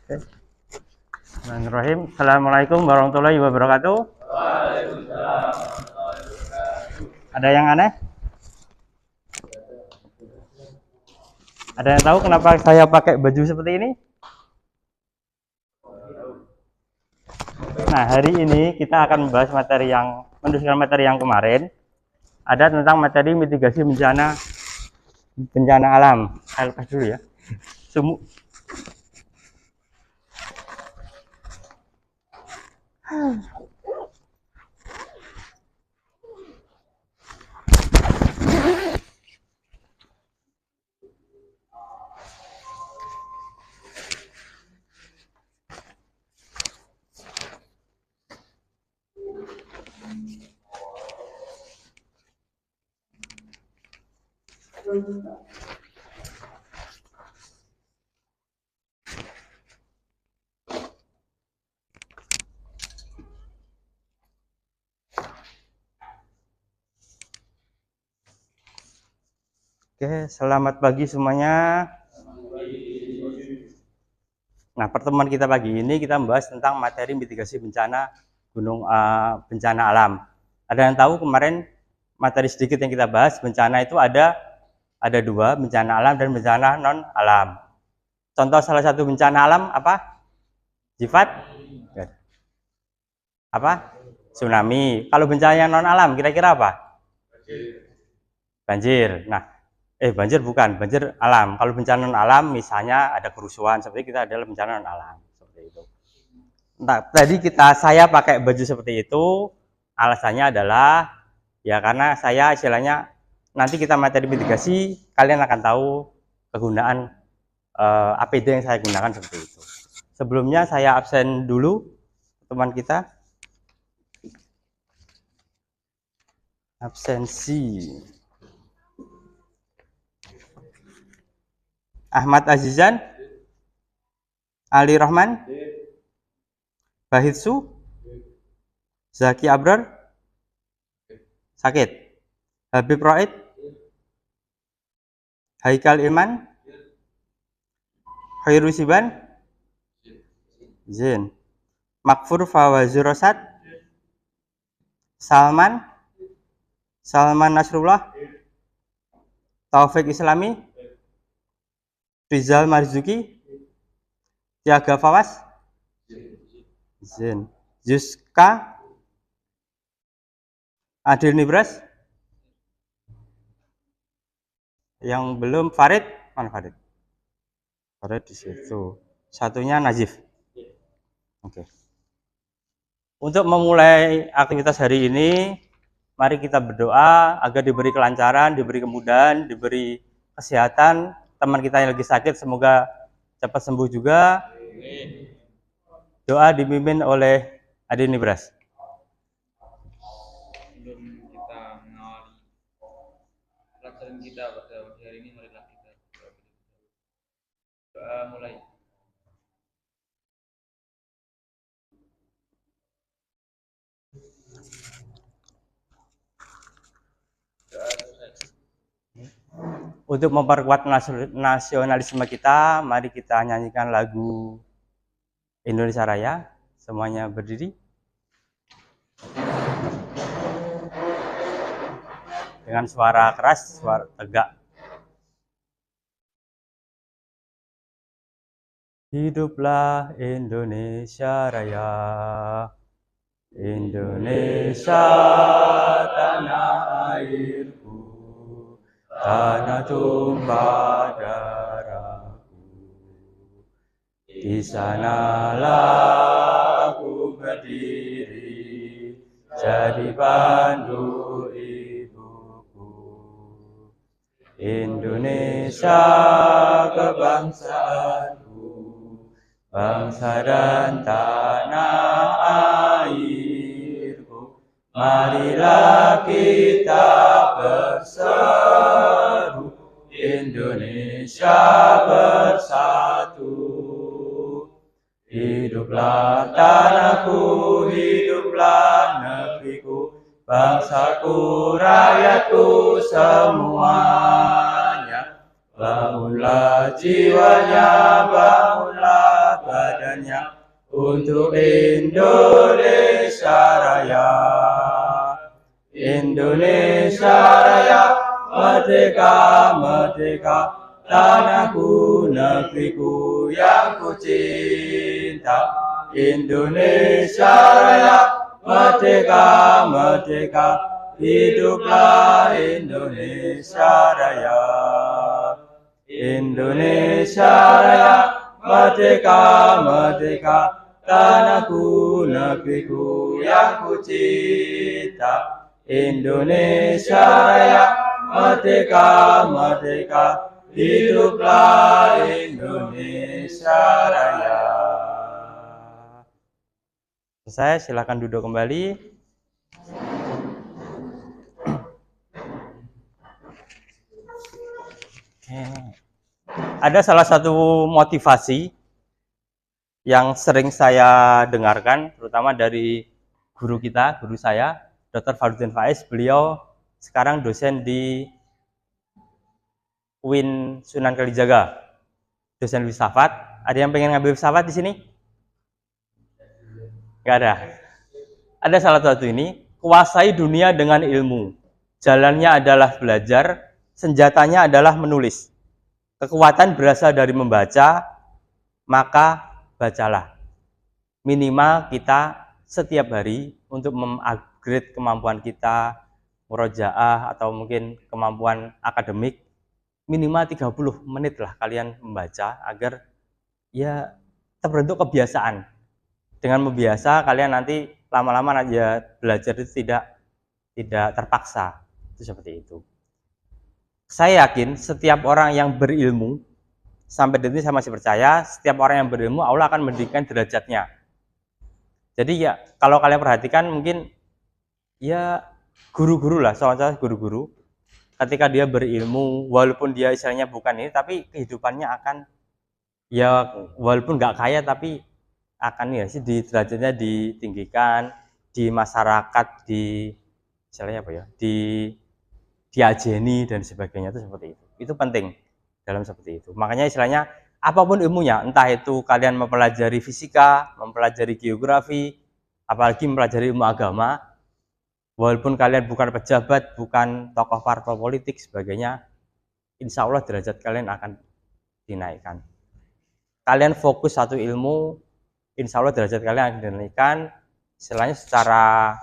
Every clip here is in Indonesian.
Bismillahirrahmanirrahim. Assalamualaikum warahmatullahi wabarakatuh. Waalaikumsalam. Ada yang aneh? Ada yang tahu kenapa saya pakai baju seperti ini? Nah, hari ini kita akan membahas meneruskan materi yang kemarin. Ada tentang materi mitigasi bencana alam. Saya lepas dulu ya. Sumuk. Oke, selamat pagi semuanya. Nah, pertemuan kita pagi ini kita membahas tentang materi mitigasi bencana alam. Ada yang tahu kemarin materi sedikit yang kita bahas, bencana itu ada dua, bencana alam dan bencana non alam. Contoh salah satu bencana alam apa? Sifat apa? Tsunami. Kalau bencana yang non alam kira-kira apa? Banjir. Nah, banjir bukan, banjir alam. Kalau bencana non alam misalnya ada kerusuhan, seperti kita adalah bencana non alam, seperti itu. Nah, tadi saya pakai baju seperti itu, alasannya adalah ya karena saya istilahnya nanti kita materi mitigasi, kalian akan tahu kegunaan APD yang saya gunakan seperti itu. Sebelumnya saya absen dulu teman kita. Absensi. Ahmad Azizan, Ali Rahman, Bahitsu, Zaki Abrar, sakit. Habib Raid, Haikal Iman, Khairu Siban, Zain, Makfur Fawazir Rosad, Salman Nasrullah, Taufik Islami, Rizal Marzuki, Tiaga Fawas, Zain, Yuska, Adil Nibras, yang belum Farid, mana Farid? Farid di situ. Satunya Najif. Oke. Untuk memulai aktivitas hari ini, mari kita berdoa agar diberi kelancaran, diberi kemudahan, diberi kesehatan. Teman kita yang lagi sakit semoga cepat sembuh juga. Doa dipimpin oleh Adil Nibras. Sebelum kita mengawali pelajaran kita pada hari ini, marilah kita doa mulai. Untuk memperkuat nasionalisme kita, mari kita nyanyikan lagu Indonesia Raya. Semuanya berdiri. Dengan suara keras, suara tegak. Hiduplah Indonesia Raya. Indonesia tanah airku, tanah tumpah darahku. Di sanalah aku berdiri, jadi pandu ibuku. Indonesia kebangsaanku, bangsa dan tanah airku. Marilah kita berseru, Indonesia bersatu. Hiduplah tanahku, hiduplah negeriku, bangsaku, rakyatku semuanya. Bangunlah jiwanya, bangunlah badannya. adanya untuk Indonesia Raya. Indonesia Raya, merdeka, merdeka, tanahku, negeriku yang ku cinta. Indonesia Raya, merdeka, merdeka, hiduplah Indonesia Raya. Indonesia Raya, merdeka, merdeka, tanahku, negeriku yang ku cinta. Indonesia Raya, merdeka, merdeka, hiduplah Indonesia Raya. Selesai, silakan duduk kembali. Ada salah satu motivasi yang sering saya dengarkan, terutama dari guru kita, guru saya, Dr. Farudin Faiz. Beliau sekarang dosen di UIN Sunan Kalijaga, dosen filsafat. Ada yang pengen ngambil filsafat di sini? Nggak ada. Ada salah satu ini, kuasai dunia dengan ilmu. Jalannya adalah belajar, senjatanya adalah menulis. Kekuatan berasal dari membaca, maka bacalah. Minimal kita setiap hari untuk mengupgrade kemampuan kita, murojaah atau mungkin kemampuan akademik, minimal 30 menit lah kalian membaca agar ya terbentuk kebiasaan. Dengan membiasa kalian nanti lama-lama aja belajar itu tidak terpaksa. Itu seperti itu. Saya yakin setiap orang yang berilmu, sampai detik ini saya masih percaya, setiap orang yang berilmu Allah akan meninggikan derajatnya. Jadi ya kalau kalian perhatikan mungkin ya guru-guru lah, soalnya guru-guru ketika dia berilmu, walaupun dia istilahnya bukan ini, tapi kehidupannya akan ya walaupun nggak kaya tapi akan ya sih di derajatnya ditinggikan, di masyarakat, di istilahnya apa ya, diajeni dan sebagainya, itu seperti itu. Itu penting dalam seperti itu. Makanya istilahnya apapun ilmunya, entah itu kalian mempelajari fisika, mempelajari geografi, apalagi mempelajari ilmu agama, walaupun kalian bukan pejabat, bukan tokoh partai politik sebagainya, insya Allah derajat kalian akan dinaikkan. Kalian fokus satu ilmu, insya Allah derajat kalian akan dinaikkan. Istilahnya secara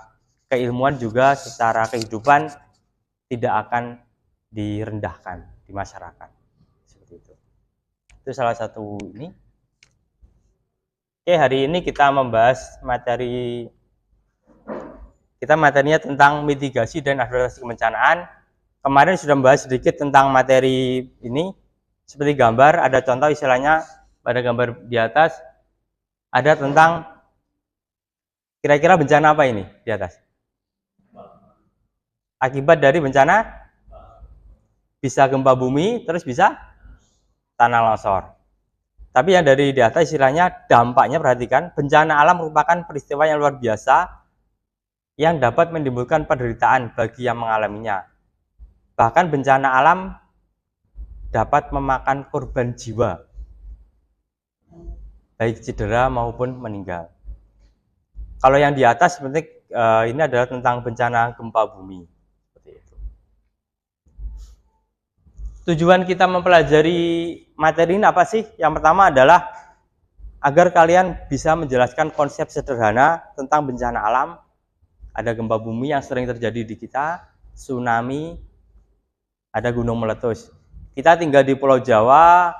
keilmuan juga secara kehidupan tidak akan direndahkan di masyarakat. Seperti itu. Itu salah satu ini. Oke, hari ini kita membahas materinya tentang mitigasi dan adaptasi kebencanaan. Kemarin sudah membahas sedikit tentang materi ini. Seperti gambar, ada contoh istilahnya pada gambar di atas ada tentang kira-kira bencana apa ini di atas? Akibat dari bencana bisa gempa bumi, terus bisa tanah longsor. Tapi yang dari di atas istilahnya dampaknya, perhatikan, bencana alam merupakan peristiwa yang luar biasa yang dapat menimbulkan penderitaan bagi yang mengalaminya. Bahkan bencana alam dapat memakan korban jiwa, baik cedera maupun meninggal. Kalau yang di atas seperti ini adalah tentang bencana gempa bumi. Tujuan kita mempelajari materi ini apa sih? Yang pertama adalah agar kalian bisa menjelaskan konsep sederhana tentang bencana alam. Ada gempa bumi yang sering terjadi di kita, tsunami, ada gunung meletus. Kita tinggal di Pulau Jawa,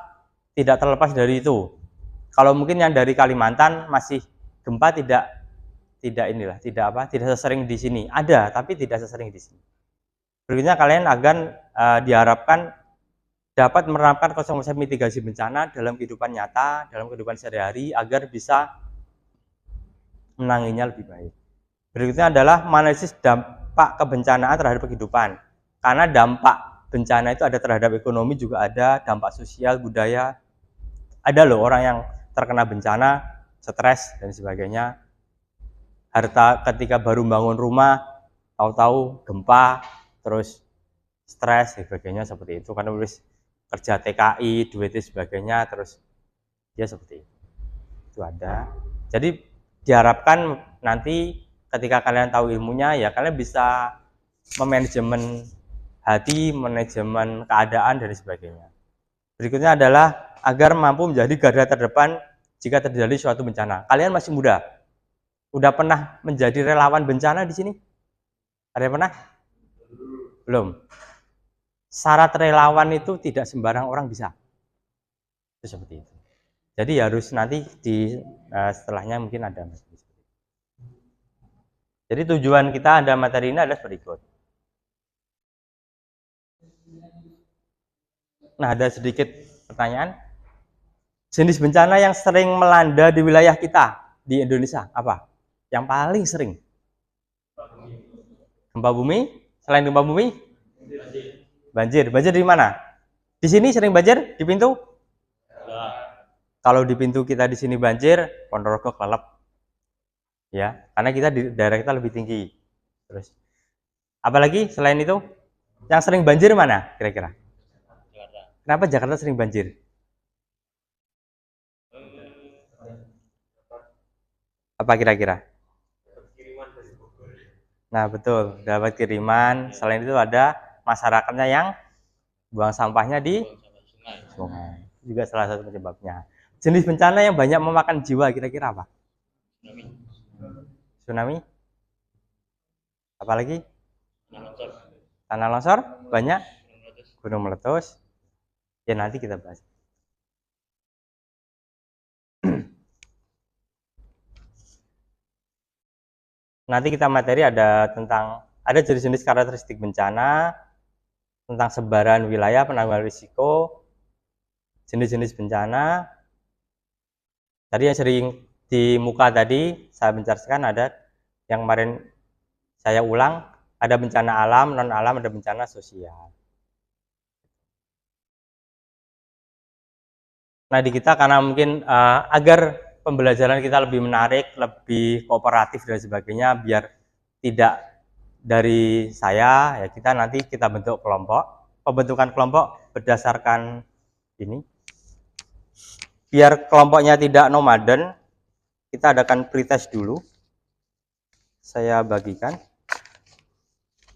tidak terlepas dari itu. Kalau mungkin yang dari Kalimantan masih gempa tidak sesering di sini. Ada, tapi tidak sesering di sini. Berikutnya kalian akan diharapkan dapat menerapkan konsep mitigasi bencana dalam kehidupan nyata, dalam kehidupan sehari-hari agar bisa menanganinya lebih baik. Berikutnya adalah menganalisis dampak kebencanaan terhadap kehidupan. Karena dampak bencana itu ada terhadap ekonomi, juga ada dampak sosial, budaya. Ada loh orang yang terkena bencana, stres dan sebagainya. Harta ketika baru bangun rumah, tahu-tahu gempa, terus stres dan sebagainya seperti itu. Karena harus kerja TKI, duit dan sebagainya, terus dia seperti itu. itu ada. Jadi diharapkan nanti ketika kalian tahu ilmunya ya kalian bisa memanajemen hati, manajemen keadaan dan sebagainya. Berikutnya adalah agar mampu menjadi garda terdepan jika terjadi suatu bencana. Kalian masih muda. Udah pernah menjadi relawan bencana di sini? Ada yang pernah? Belum. Syarat relawan itu tidak sembarang orang bisa. Itu seperti itu. Jadi harus nanti di setelahnya mungkin ada. Jadi tujuan kita ada materi ini adalah berikut. Nah, ada sedikit pertanyaan. Jenis bencana yang sering melanda di wilayah kita di Indonesia apa? Yang paling sering? Gempa bumi. Selain gempa bumi? Banjir. Banjir di mana? Di sini sering banjir di pintu? Kalau di pintu kita di sini banjir, Ponorogo kelelep. Ya, karena kita di daerah kita lebih tinggi. Terus apalagi selain itu? Yang sering banjir mana kira-kira? Kenapa Jakarta sering banjir? Apa kira-kira? Nah, betul, dapat kiriman. Selain itu ada masyarakatnya yang buang sampahnya di sungai. Juga salah satu penyebabnya. Jenis bencana yang banyak memakan jiwa kira-kira apa? Tsunami? Apalagi? Tanah longsor? Banyak? Gunung meletus? Ya nanti kita bahas. Nanti kita materi ada tentang ada jenis-jenis karakteristik bencana, tentang sebaran wilayah, penanggulangan risiko, jenis-jenis bencana. Tadi yang sering di muka tadi saya menjelaskan ada yang kemarin saya ulang, ada bencana alam, non alam, ada bencana sosial. Nah, di kita karena mungkin agar pembelajaran kita lebih menarik, lebih kooperatif dan sebagainya, biar tidak dari saya, ya kita nanti kita bentuk kelompok. Pembentukan kelompok berdasarkan ini. Biar kelompoknya tidak nomaden, kita adakan pretest dulu. Saya bagikan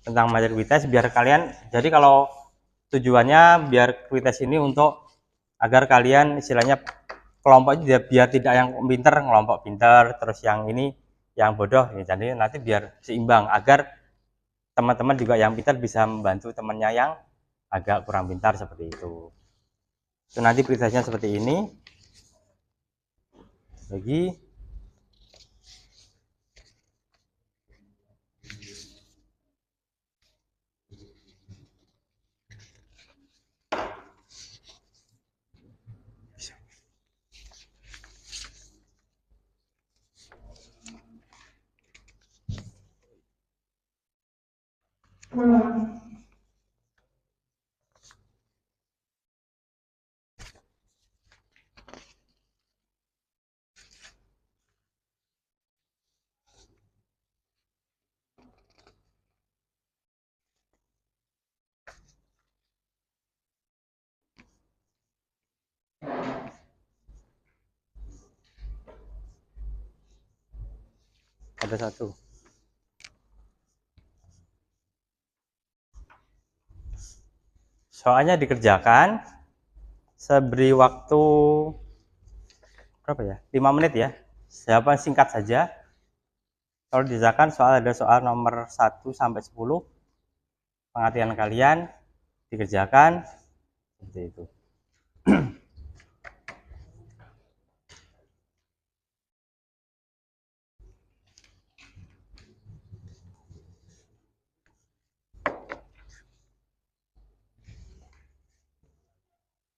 tentang materi pretest biar kalian, jadi kalau tujuannya biar pretest ini untuk agar kalian istilahnya kelompok itu biar tidak yang pinter ngelompok pinter, terus yang ini yang bodoh ini, jadi nanti biar seimbang agar teman-teman juga yang pintar bisa membantu temannya yang agak kurang pintar seperti itu. Itu nanti pretestnya seperti ini. Lagi ada satu. Soalnya dikerjakan, saya beri waktu berapa ya? 5 menit ya. Jawaban singkat saja. Kalau dikerjakan soal ada soal nomor 1 sampai 10. Pengertian kalian dikerjakan seperti itu.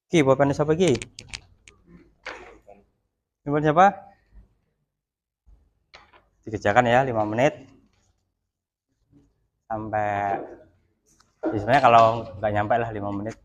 Ki, pulpen siapa Ki? Pulpen siapa? Dikerjakan ya 5 menit sampai sebenarnya kalau nggak nyampe lah 5 menit.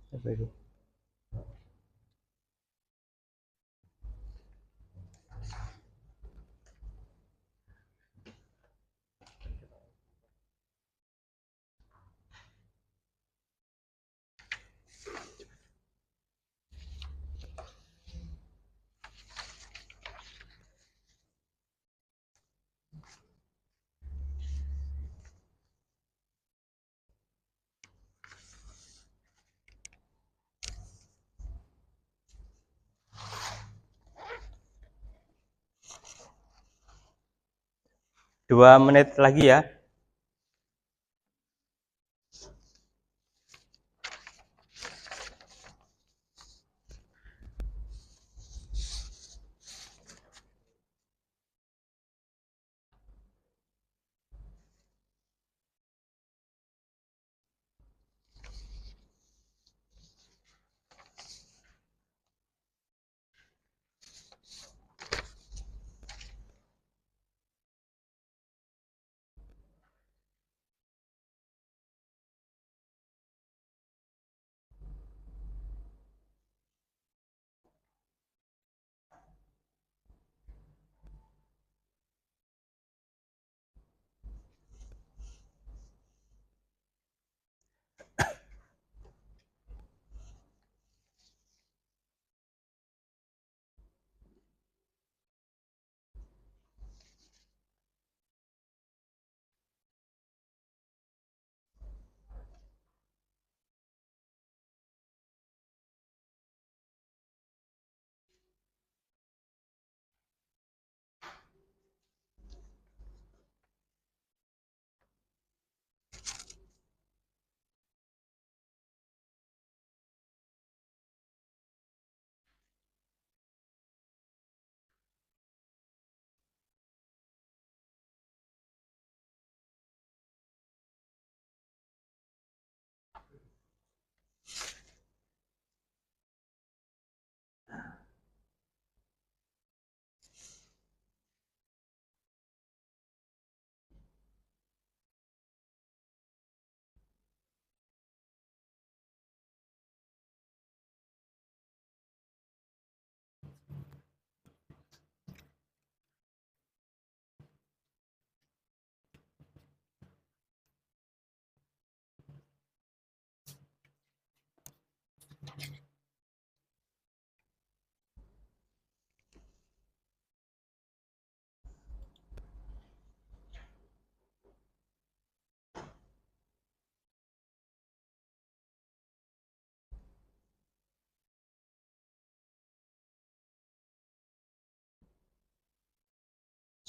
Apa itu? Dua menit lagi ya.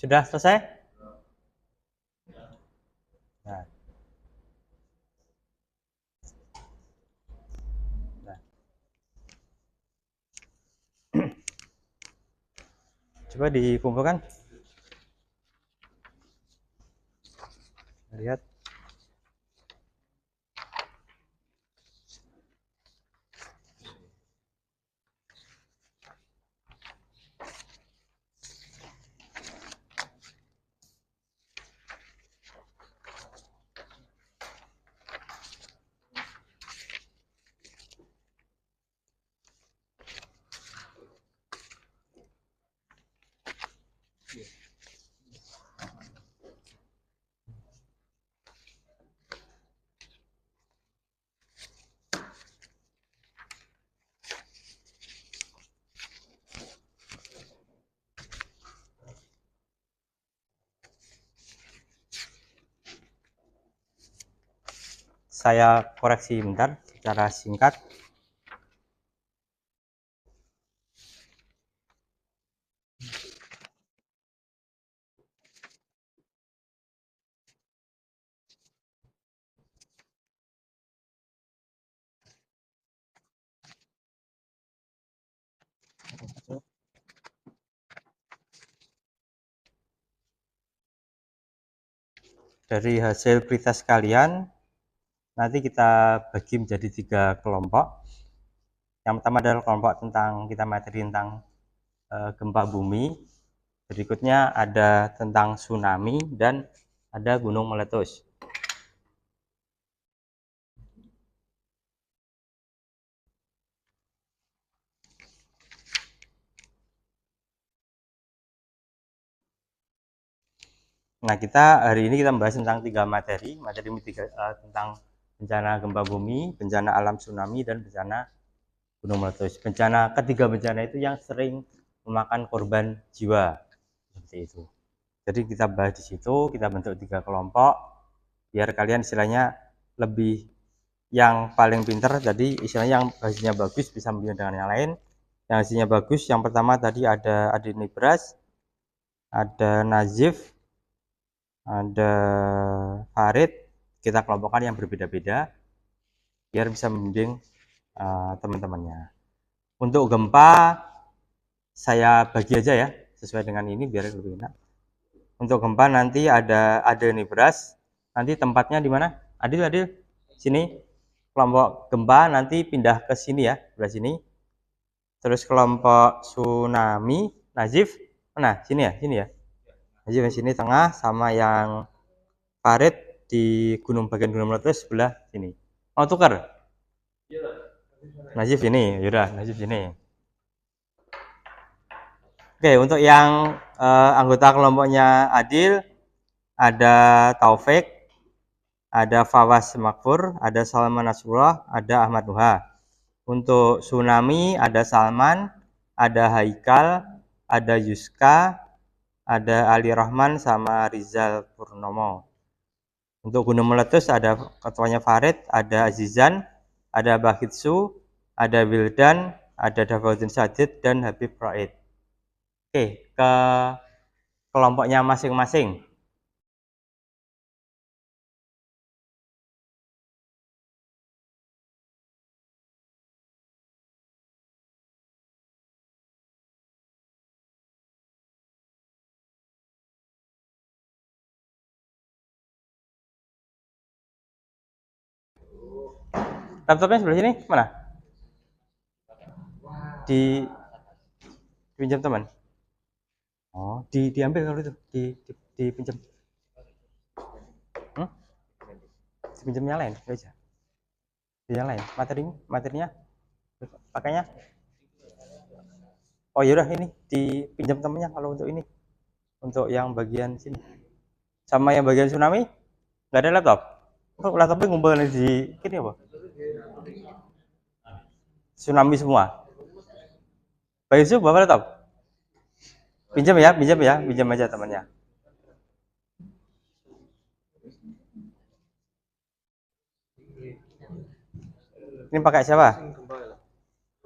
Sudah selesai? Nah, nah. Coba dikumpulkan. Lihat. Saya koreksi bentar secara singkat. Dari hasil pretest kalian, nanti kita bagi menjadi 3 kelompok. Yang pertama adalah kelompok tentang kita materi tentang gempa bumi. Berikutnya ada tentang tsunami dan ada gunung meletus. Nah, kita hari ini kita membahas tentang 3 materi tentang bencana gempa bumi, bencana alam tsunami, dan bencana gunung meletus. Ketiga bencana itu yang sering memakan korban jiwa, seperti itu. Jadi kita bahas di situ, kita bentuk 3 kelompok, biar kalian istilahnya lebih yang paling pinter, jadi istilahnya yang hasilnya bagus bisa membanding dengan yang lain. Yang hasilnya bagus, yang pertama tadi ada Adinibras, ada Nazif, ada Farid. Kita kelompokkan yang berbeda-beda biar bisa membimbing teman-temannya. Untuk gempa saya bagi aja ya sesuai dengan ini biar lebih enak. Untuk gempa nanti ada Nibras, nanti tempatnya di mana? Adil sini. Kelompok gempa nanti pindah ke sini ya, sebelah sini. Terus kelompok tsunami Nazif mana? Sini ya. Nazif di sini tengah, sama yang Farid di bagian gunung meletus sebelah sini. Mau tukar? Najib ini, yaudah Najib sini. Oke, untuk yang anggota kelompoknya Adil, ada Taufik, ada Fawas Makfur, ada Salman Nasrullah, ada Ahmad Nuha. Untuk tsunami ada Salman, ada Haikal, ada Yuska, ada Ali Rahman, sama Rizal Purnomo. Untuk gunung meletus ada ketuanya Farid, ada Azizan, ada Bahitsu, ada Wildan, ada Dafaudin Sadid, dan Habib Raid. Oke, ke kelompoknya masing-masing. Laptopnya sebelah sini mana? Dipinjam teman. Oh, diambil kalau itu, dipinjam. Dipinjam yang lain aja. Di yang lain, materinya pakainya. Oh yaudah, ini dipinjam temennya kalau untuk ini, untuk yang bagian sini. Sama yang bagian tsunami nggak ada laptop. Laptopnya ngumpul di ini apa? Tsunami semua. Baik itu bawa laptop. Pinjam aja temannya. Ini pakai siapa?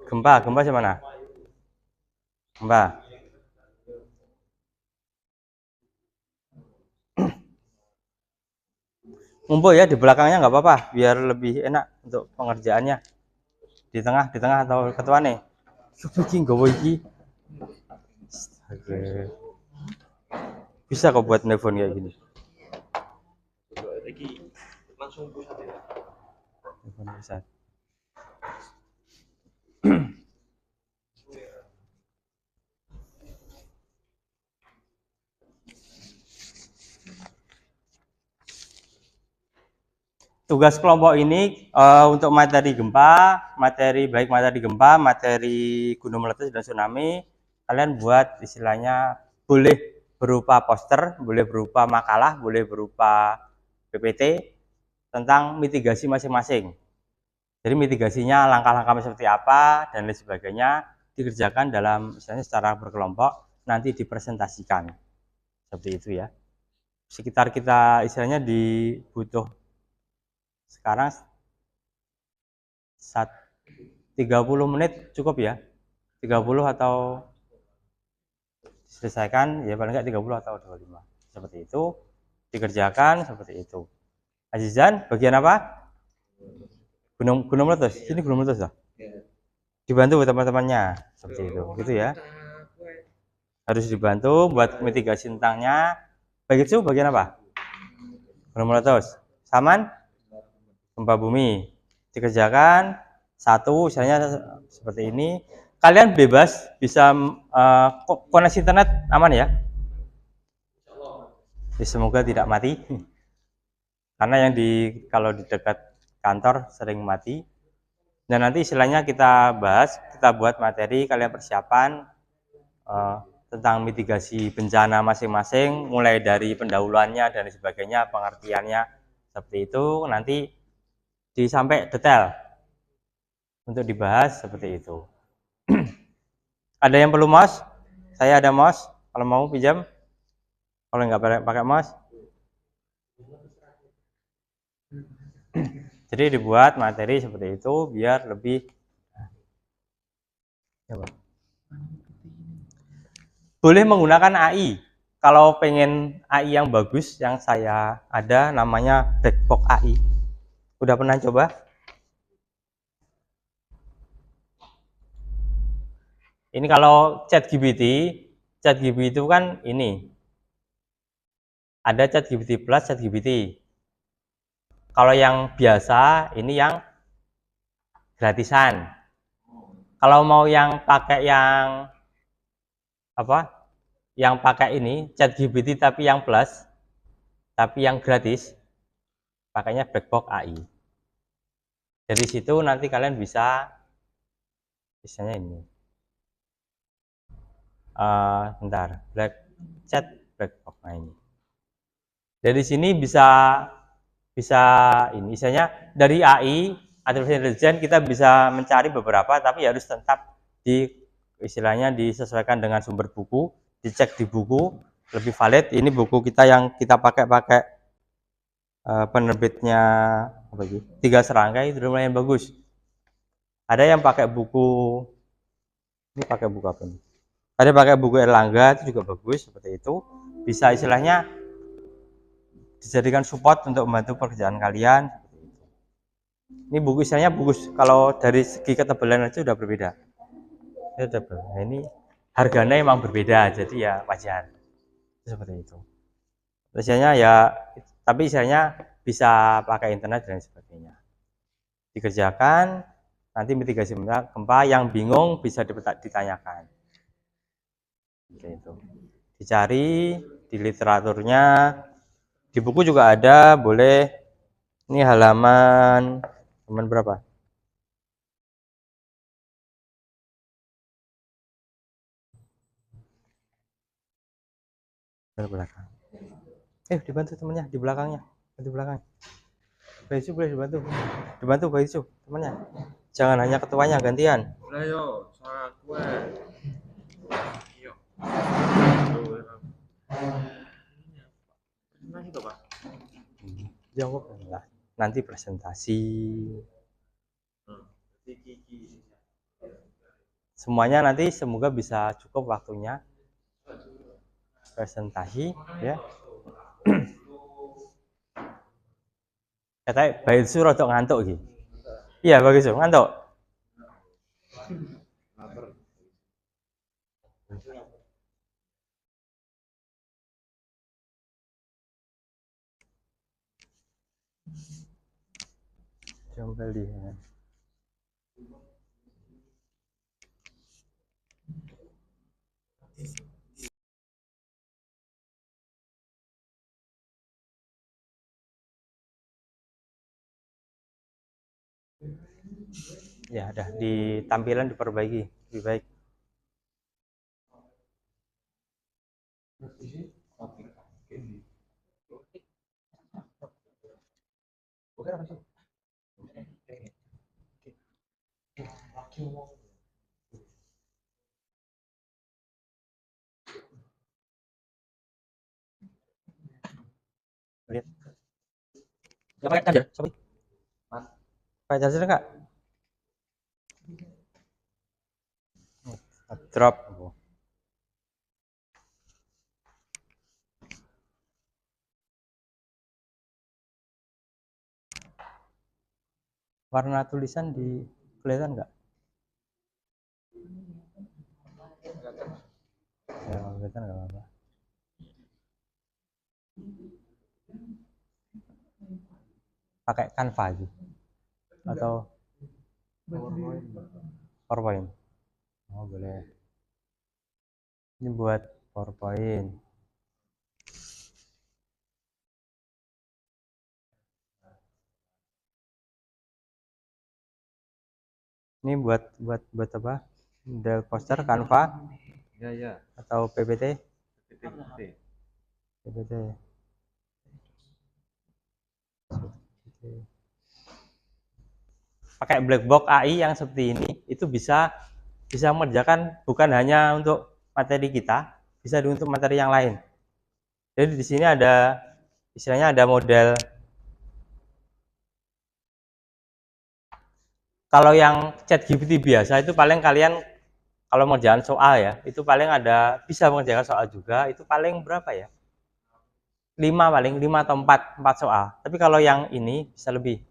Gempa siapa mana? Gempa. Ngumpul ya di belakangnya nggak apa-apa, biar lebih enak untuk pengerjaannya. Di tengah atau ketua nih. Bikin gue iki. Bisa kok buat nelfon kayak gini. Langsung pusat ya. Telepon pusat. Tugas kelompok ini untuk materi gempa, baik materi gempa, materi gunung meletus dan tsunami, kalian buat istilahnya boleh berupa poster, boleh berupa makalah, boleh berupa PPT tentang mitigasi masing-masing. Jadi mitigasinya langkah-langkah seperti apa dan lain sebagainya dikerjakan dalam misalnya secara berkelompok, nanti dipresentasikan. Seperti itu ya. Sekitar kita istilahnya dibutuh sekarang 30 menit cukup ya, 30 atau diselesaikan ya, paling enggak 30 atau 25, seperti itu dikerjakan. Seperti itu. Azizan bagian apa? Gunung meletus. Ini gunung meletus loh. Dibantu teman-temannya seperti itu, gitu ya. Harus dibantu buat mitigasi tentangnya. Begitu bagian apa? Gunung meletus. Saman gempa bumi dikerjakan satu, misalnya seperti ini. Kalian bebas bisa koneksi internet aman ya. Semoga tidak mati. Karena yang kalau di dekat kantor sering mati. Dan nanti istilahnya kita bahas, kita buat materi, kalian persiapan tentang mitigasi bencana masing-masing, mulai dari pendahuluannya dan sebagainya, pengertiannya seperti itu, nanti sampai detail untuk dibahas seperti itu. Ada yang perlu mouse? Saya ada mouse, kalau mau pinjam. Kalau nggak pakai mouse. Jadi dibuat materi seperti itu biar lebih. Boleh menggunakan AI. Kalau pengen AI yang bagus, yang saya ada namanya Black Box AI. Udah pernah coba? Ini kalau ChatGPT itu kan ini. Ada ChatGPT Plus, ChatGPT. Kalau yang biasa, ini yang gratisan. Kalau mau yang pakai yang apa? Yang pakai ini ChatGPT tapi yang plus, tapi yang gratis, pakainya Black Box AI. Dari situ nanti kalian bisa, misalnya ini. Bentar, Black Box ini. Dari sini bisa ini, misalnya dari AI artificial intelligence kita bisa mencari beberapa, tapi harus tetap istilahnya disesuaikan dengan sumber buku, dicek di buku lebih valid. Ini buku kita yang kita pakai penerbitnya apa itu? 3 Serangkai, itu lumayan bagus. Ada yang pakai buku, ini pakai buku apa nih? Ada pakai buku Erlangga, itu juga bagus seperti itu. Bisa istilahnya dijadikan support untuk membantu pekerjaan kalian. Ini buku istilahnya bagus, kalau dari segi ketebalan aja udah berbeda. Nah, ini harganya emang berbeda, jadi ya wajar seperti itu. Biasanya ya, tapi istilahnya bisa pakai internet dan sebagainya. Dikerjakan, nanti mitigasi gempa, yang bingung bisa ditanyakan. Gitu. Dicari di literaturnya, di buku juga ada, boleh. Ini halaman berapa? Di belakang. Dibantu temennya di belakangnya, di belakang. Baisu boleh dibantu Baisu temennya. Jangan hanya ketuanya, gantian. Ayo, sama gue. Yo. Presentasi tuh, Pak. Jawab lah. Nanti presentasi. Semuanya nanti semoga bisa cukup waktunya presentasi ya. Katanya Baisu rada ngantuk gitu. Iya bagus ngantuk. Coba lihat. Ya udah, di tampilan diperbaiki lebih baik. Lihat. Gak pakai charger, sorry. Pakai charger enggak? Drop. Warna tulisan di kelihatan enggak? Ya, kelihatan enggak apa-apa. Pakai Canva aja atau PowerPoint. Oh boleh. Ini buat PowerPoint. Ini buat apa? Model poster Canva. Ya. atau PPT? PPT. PPT. Pakai black box AI yang seperti ini itu bisa mengerjakan bukan hanya untuk materi kita, bisa untuk materi yang lain. Jadi di sini ada istilahnya ada model. Kalau yang ChatGPT biasa itu paling kalian kalau mengerjakan soal ya, itu paling ada bisa mengerjakan soal juga, itu paling berapa ya? 5 paling 5 atau 4 soal. Tapi kalau yang ini bisa lebih.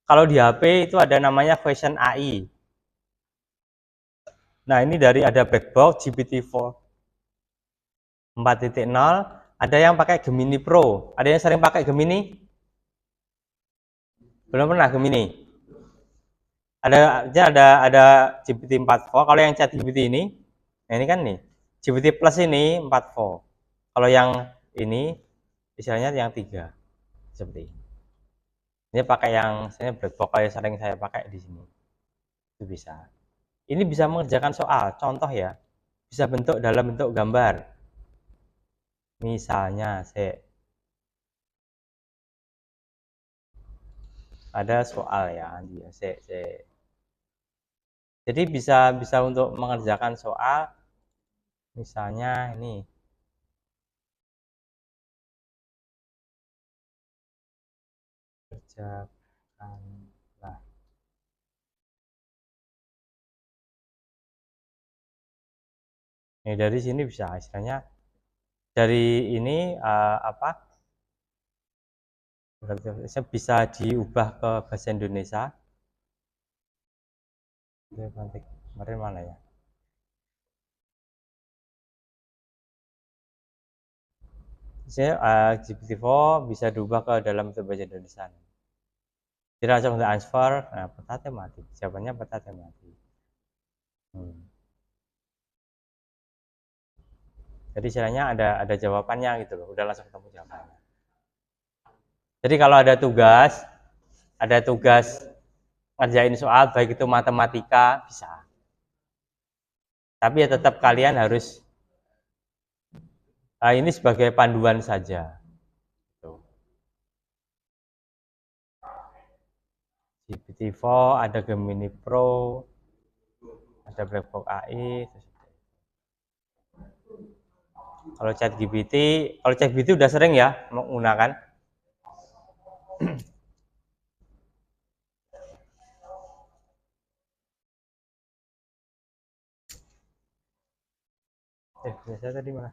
Kalau di HP itu ada namanya Question AI. Nah, ini dari ada black box GPT-4 4.0, ada yang pakai Gemini Pro. Ada yang sering pakai Gemini? Belum pernah Gemini. Ada GPT 4.4. Kalau yang ChatGPT ini, nah ini kan nih, GPT Plus ini 4.4. Kalau yang ini istilahnya yang 3 seperti ini. Ini pakai yang saya black box yang sering saya pakai di sini. Itu bisa. Ini bisa mengerjakan soal, contoh ya. Bisa bentuk dalam bentuk gambar. Misalnya, ada soal ya, jadi bisa untuk mengerjakan soal, misalnya ini. Kerjakanlah. Ini dari sini bisa istilahnya dari ini bisa diubah ke bahasa Indonesia. Kemarin mana ya? Saya GPT-4 bisa diubah ke dalam bahasa Indonesia. Tidak langsung untuk answer, nah, peta tematik. Jawabannya peta tematik. Jadi istilahnya ada jawabannya gitu loh, udah langsung ketemu jawabannya. Jadi kalau ada tugas ngerjain soal baik itu matematika bisa. Tapi ya tetap kalian harus ini sebagai panduan saja. GPT-4, ada Gemini Pro, ada Black Box AI. Kalau ChatGPT udah sering ya menggunakan. Biasa tadi mana?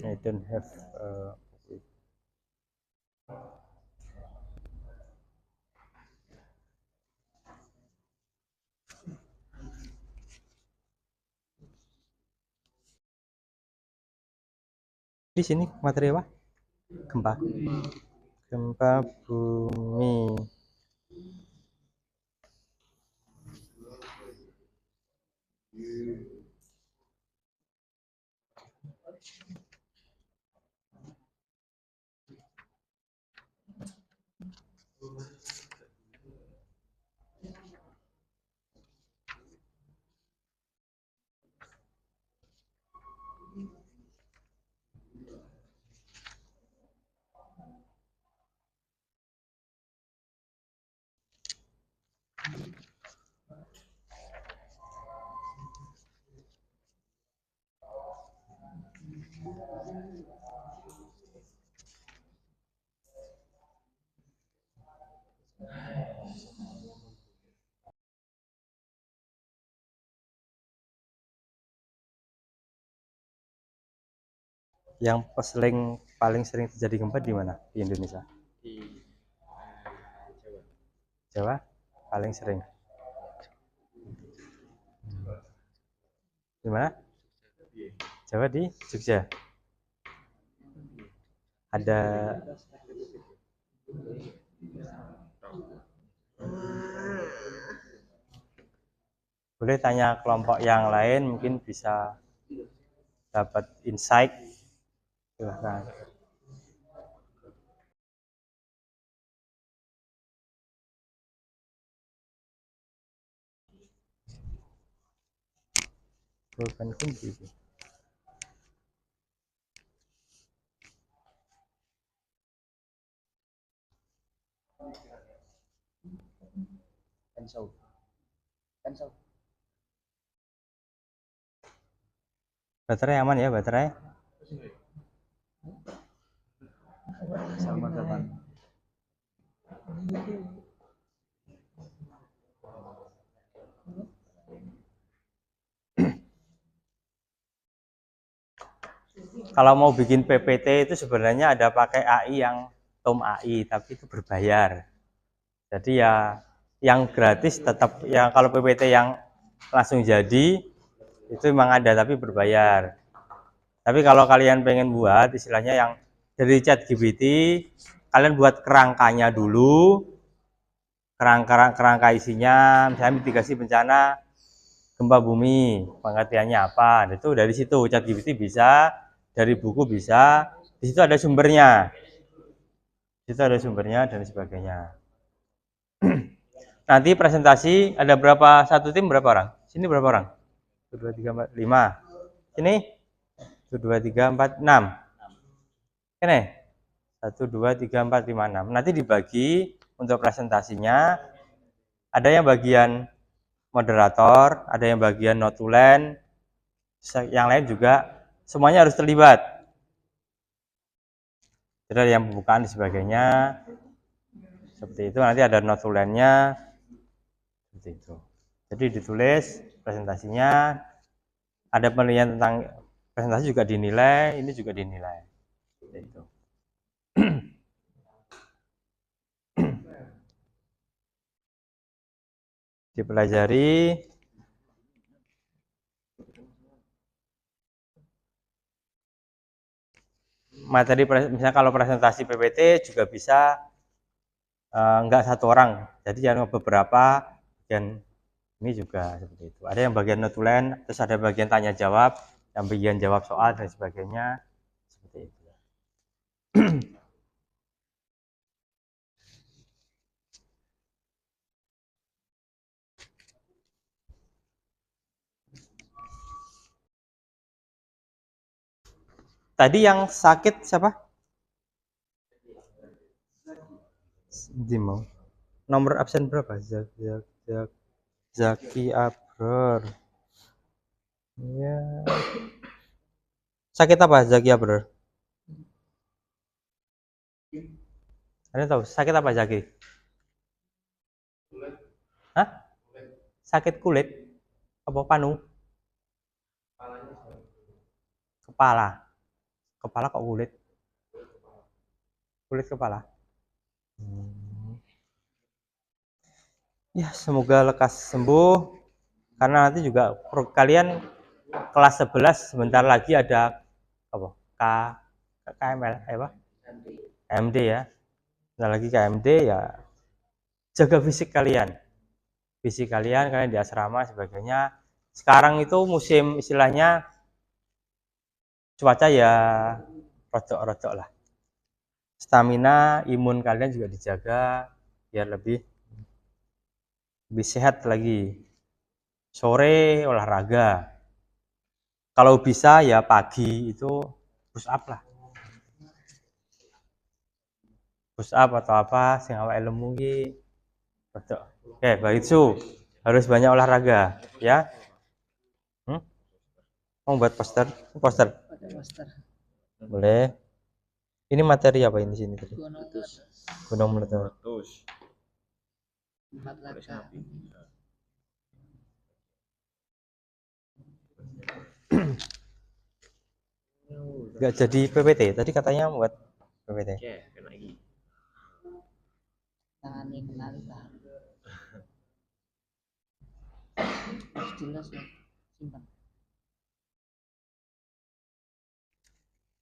I don't have di sini materi apa? Gempa bumi. Yang paling sering terjadi gempa di mana di Indonesia? Di Jawa. Jawa paling sering. Di mana? Jawa di Jogja. Ada boleh tanya kelompok yang lain, mungkin bisa dapat insight. Silahkan. Bukan kunci. Cancel. Baterai aman ya, baterai? Sama teman. Kalau mau bikin PPT itu sebenarnya ada pakai AI yang Tom AI, tapi itu berbayar. Jadi ya yang gratis tetap, yang kalau PPT yang langsung jadi itu memang ada tapi berbayar. Tapi kalau kalian pengen buat istilahnya yang dari ChatGPT, kalian buat kerangkanya dulu, kerangka isinya, misalnya mitigasi bencana gempa bumi, pengertiannya apa. Itu dari situ ChatGPT bisa, dari buku bisa, di situ ada sumbernya. Di situ ada sumbernya dan sebagainya. Nanti presentasi ada berapa, satu tim berapa orang? Sini berapa orang? 1, 2, 3, 4, 5. Sini 1, 2, 3, 4, 6. Ini 1, 2, 3, 4, 5, 6. Nanti dibagi untuk presentasinya. Ada yang bagian moderator, ada yang bagian notulen, yang lain juga semuanya harus terlibat. Jadi ada yang pembukaan dan sebagainya. Seperti itu, nanti ada notulennya. Seperti itu. Jadi ditulis presentasinya, ada penilaian tentang presentasi juga dinilai, ini juga dinilai. Seperti itu. Dipelajari. Materi misalnya kalau presentasi PPT juga bisa enggak satu orang, jadi jangan beberapa, dan ini juga seperti itu. Ada yang bagian notulen, terus ada bagian tanya jawab, yang bagian jawab soal dan sebagainya, seperti itu. Tadi yang sakit siapa? Dimo. Nomor absen berapa? Zaki Abror. Ya. Sakit apa Zaki Abror? Anda tahu sakit apa Zaki? Hah? Sakit kulit? Apa panu? Kepala. Kepala kok kulit? Kulit kepala. Ya, semoga lekas sembuh. Karena nanti juga kalian kelas 11 sebentar lagi ada apa? KML apa? KMD ya. Sebentar lagi KMD ya. Jaga fisik kalian. Fisik kalian di asrama sebagainya. Sekarang itu musim istilahnya cuaca ya rodok-rodok lah. Stamina, imun kalian juga dijaga biar lebih sehat lagi. Sore olahraga. Kalau bisa ya pagi itu push up lah. Push up atau apa sing awake lemu ki. Oke, baik itu harus banyak olahraga ya. Mau buat poster? Boleh. Ini materi apa ini sini tadi? Meletus. Gunung meletus. Meletus. 4 laka. Nggak jadi PPT. Tadi katanya buat PPT. Oke, kena lagi. Tangannya kena luka. Jelas ya. Simpan.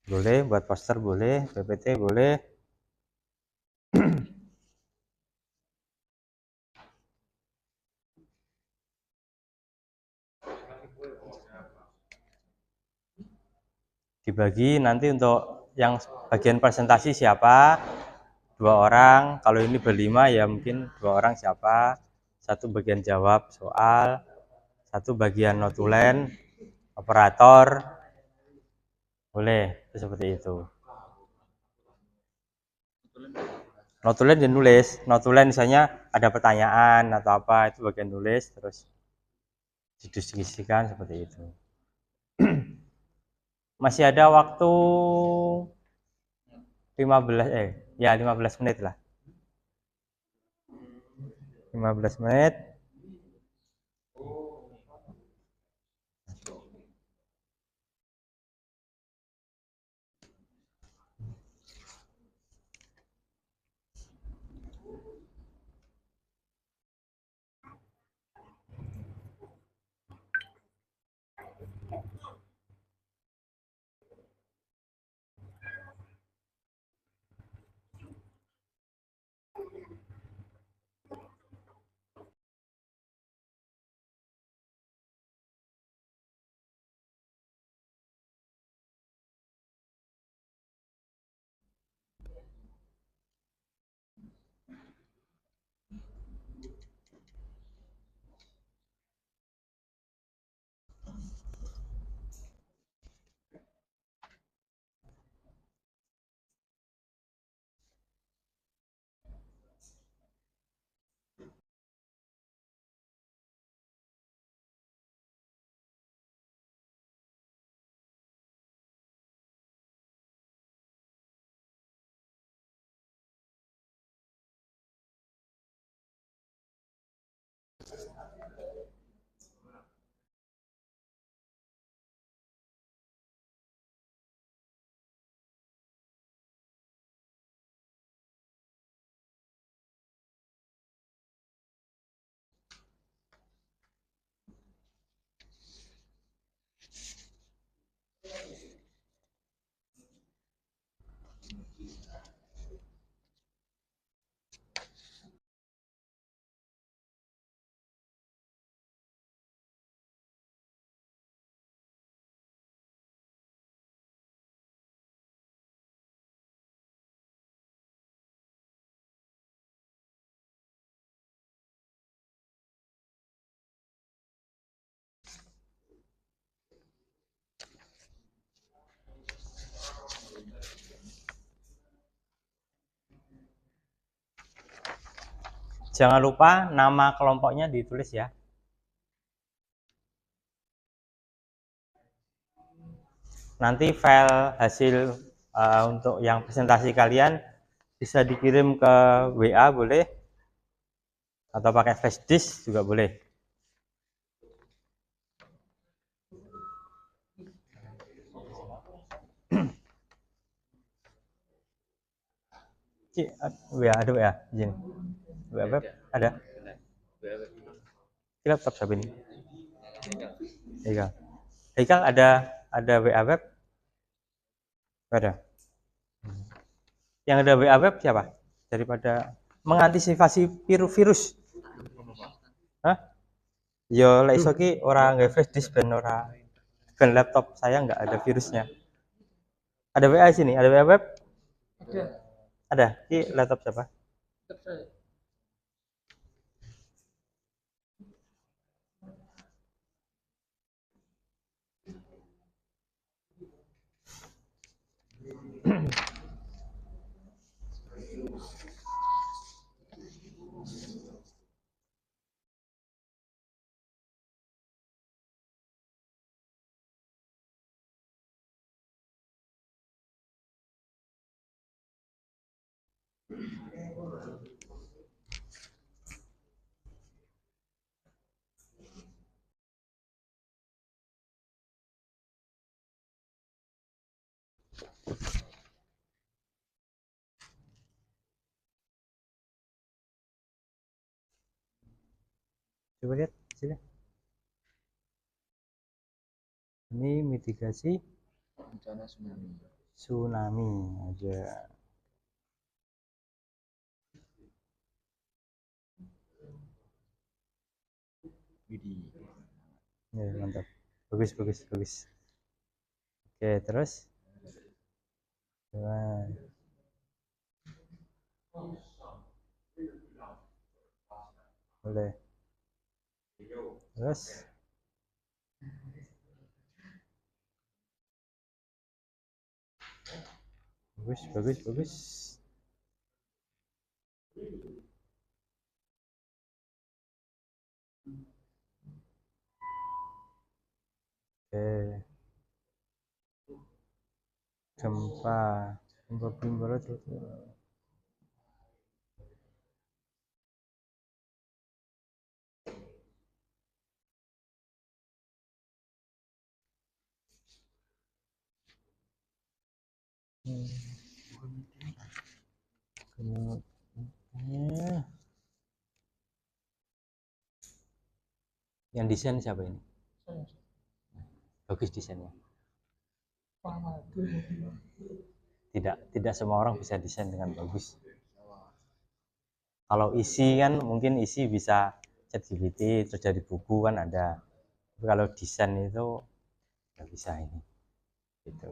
Boleh buat poster, boleh PPT, boleh. Dibagi nanti untuk yang bagian presentasi siapa, 2 orang. Kalau ini berlima ya mungkin 2 orang siapa, 1 bagian jawab soal, 1 bagian notulen, operator, boleh itu seperti itu. Notulen dan nulis. Notulen misalnya ada pertanyaan atau apa, itu bagian nulis terus didiskusikan seperti itu. Masih ada waktu 15 menit lah. 15 menit. Jangan lupa nama kelompoknya ditulis ya. Nanti file hasil untuk yang presentasi kalian bisa dikirim ke WA boleh, atau pakai flash disk juga boleh. WA ada WA izin. WA web ada. Laptop siapa ini? Heikal ada WA web? Ada. Yang ada WA web siapa? Daripada mengantisipasi virus. Hah? Yo lek iso ki ora nggak flash disk ben laptop saya nggak ada virusnya. Ada WA sini, ada WA web? Ada. Ki laptop siapa? Coba lihat sini. Ini mitigasi bencana tsunami. tsunami aja. Widih. Ya, mantap. Bagus, bagus, bagus. Oke, terus. Nah. Boleh. Terus. Bagus, bagus, bagus. Oke. Gempa bumi meletus. Yang desain siapa ini? Bagus desainnya. Tidak semua orang bisa desain dengan bagus. Kalau isi kan mungkin isi bisa ChatGPT terus jadi buku kan ada. Tapi kalau desain itu nggak bisa ini. Gitu.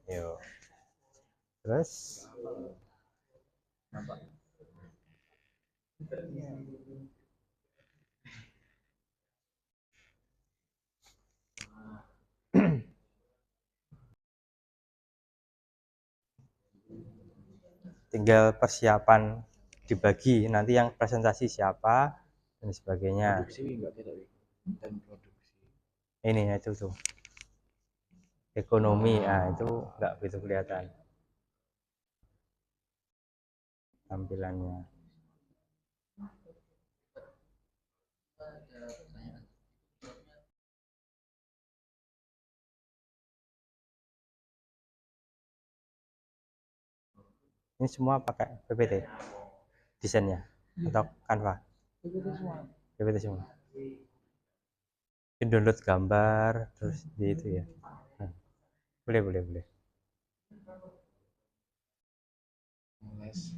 Yo. Terus tinggal persiapan dibagi nanti yang presentasi siapa dan sebagainya. Produksi enggak kita dan produksi. Ini itu tuh ekonomi, nah itu nggak begitu kelihatan tampilannya. Ini semua pakai PPT desainnya atau Canva? PPT semua. Ini download gambar terus di itu ya. Nah, boleh. Les.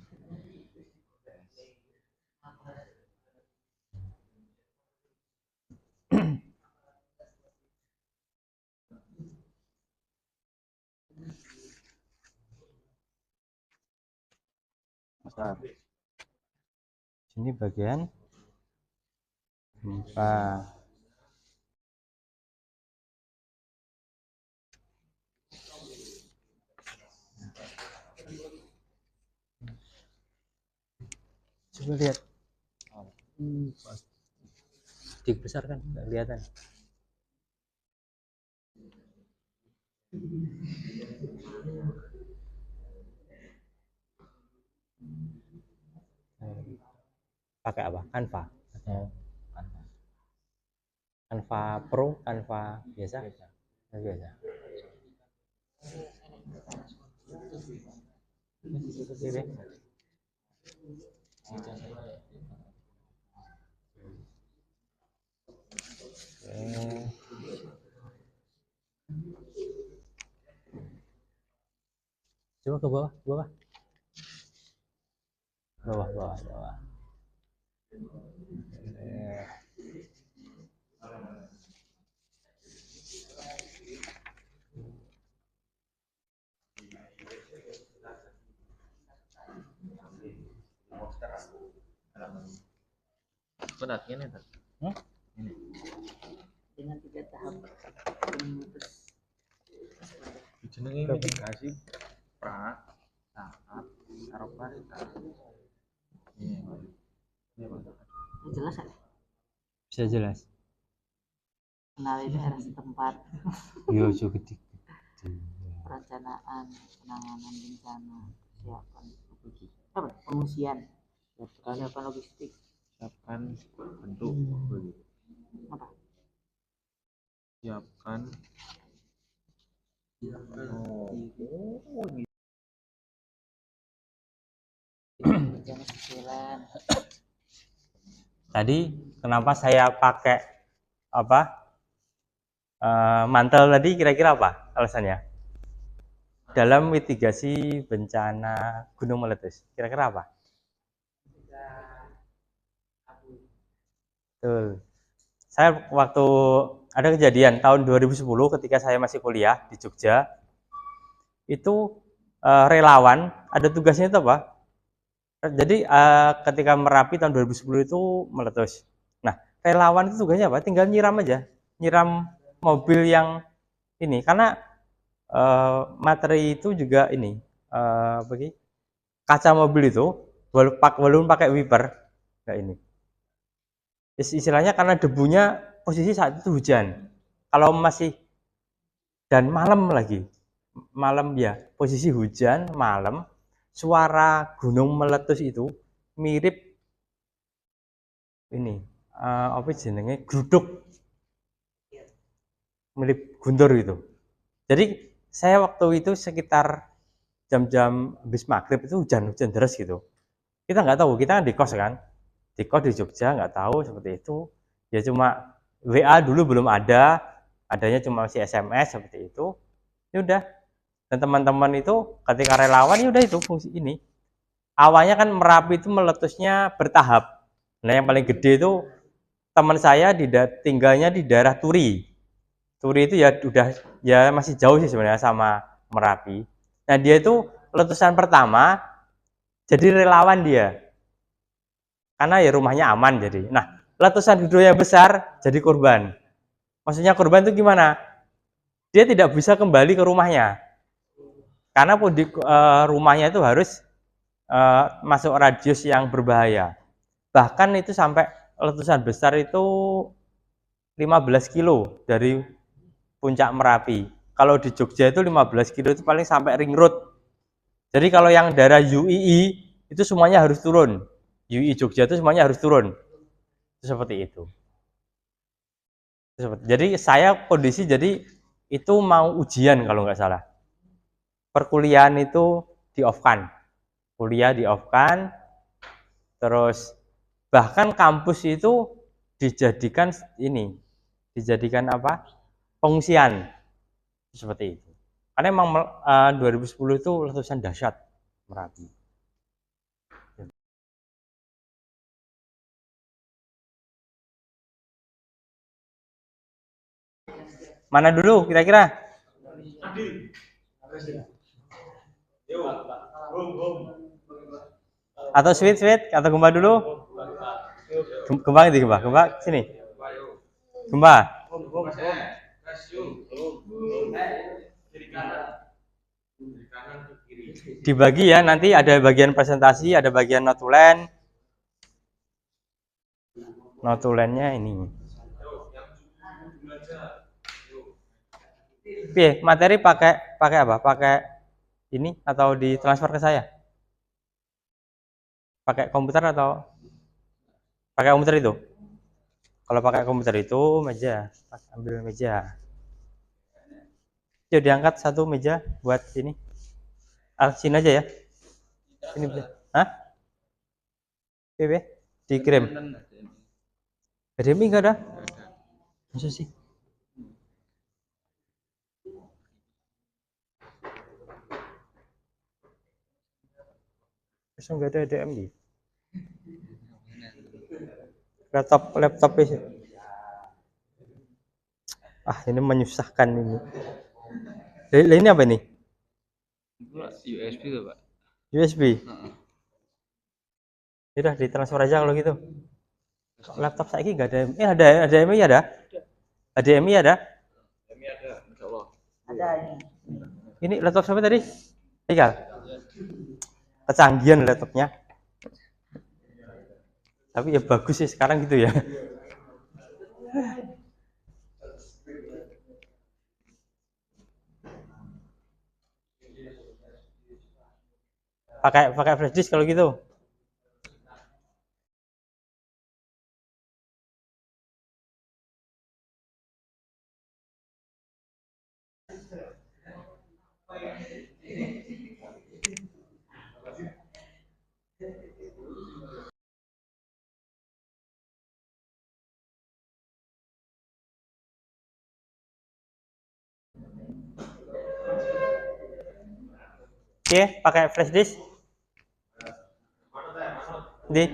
Sini bagian gempa. Coba lihat. Dibesar kan nggak kelihatan. Pakai apa? Canva atau Canva Pro, Canva biasa? Biasa. Oke. Coba ke bawah. Bawah. Benar ini tuh. Ini. Dengan 3 tahap memutus Jenenge mitigasi pra, saat, karo pasca. Iya, Pak. Bisa jelas. Kenali daerah setempat, Yo juga gede. perencanaan, penanganan bencana, kesiapan apa? Pengungsian, kesiapan logistik, Siapkan bentuk apa? siapkan Bencana susulan. Tadi kenapa saya pakai apa mantel tadi, kira-kira apa alasannya? Dalam mitigasi bencana gunung meletus, kira-kira apa? Betul. Saya waktu ada kejadian tahun 2010 ketika saya masih kuliah di Jogja, itu relawan ada tugasnya itu apa? Jadi ketika Merapi tahun 2010 itu meletus. Nah, relawan itu tugasnya apa? Tinggal nyiram aja, nyiram mobil yang ini, karena materi itu juga ini kaca mobil itu walaupun pakai wiper nggak ini. Istilahnya karena debunya posisi saat itu hujan. Kalau masih dan malam lagi, malam ya, posisi hujan malam, suara gunung meletus itu mirip ini apa jenenge gruduk, mirip guntur gitu. Jadi saya waktu itu sekitar jam-jam habis maghrib itu hujan deras gitu. Kita nggak tahu, kita kan di kos kan, di kos di Jogja, nggak tahu seperti itu. Ya cuma WA dulu belum ada, adanya cuma masih SMS seperti itu. Ya udah. Dan teman-teman itu ketika relawan ya udah itu fungsi ini. Awalnya kan Merapi itu meletusnya bertahap. Nah yang paling gede itu teman saya tinggalnya di daerah Turi. Turi itu ya udah ya masih jauh sih sebenarnya sama Merapi. Nah dia itu letusan pertama jadi relawan dia, karena ya rumahnya aman jadi. Nah letusan kedua yang besar jadi korban. Maksudnya korban itu gimana? Dia tidak bisa kembali ke rumahnya, karena rumahnya itu harus masuk radius yang berbahaya. Bahkan itu sampai letusan besar itu 15 kilo dari puncak Merapi. Kalau di Jogja itu 15 kilo itu paling sampai ring road. Jadi kalau yang daerah UII itu semuanya harus turun. UII Jogja itu semuanya harus turun. Seperti itu. Jadi saya kondisi jadi itu mau ujian kalau nggak salah. Perkuliahan itu di off-kan. Kuliah di off-kan. Terus bahkan kampus itu dijadikan ini. Dijadikan apa? Pengungsian. Seperti itu. Karena emang 2010 itu letusan dahsyat Merapi. Mana dulu kira-kira? Atau sweet atau Gemba dulu? Gemba gitu, Gemba sini. Gemba. Dibagi ya, nanti ada bagian presentasi, ada bagian notulen. Notulennya ini. Oke, materi pakai apa? Pakai ini atau ditransfer ke saya? Pakai komputer atau pakai komputer itu? Kalau pakai komputer itu meja, ambil meja. Yuk diangkat satu meja buat ini. Sini aja ya. Sini bisa. Hah? PB dikirim. HDMI enggak ada? Masa sih? Masa enggak ada HDMI? Laptop sih. Ini menyusahkan ini. Ini apa ini? USB tuh, Pak. USB. Udah ditransfer aja kalau gitu. Laptop saya ini enggak ada. Ada HDMI ada? HDMI ada? HDMI ada, insyaallah. Ada ini. Ini laptop siapa tadi? Tinggal. Kecanggihan laptopnya. Tapi ya bagus sih sekarang gitu ya. pakai flash disk kalau gitu. Oke, pakai flash disk. Di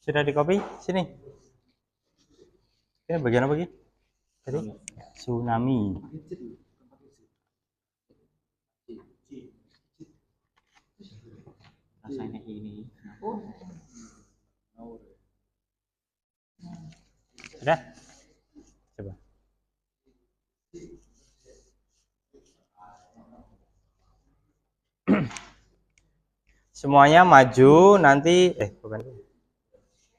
sudah di copy sini. Ini bagian apa, Ki? Tadi tsunami. Rasanya ini. Sudah? Coba. Semuanya maju nanti bukan.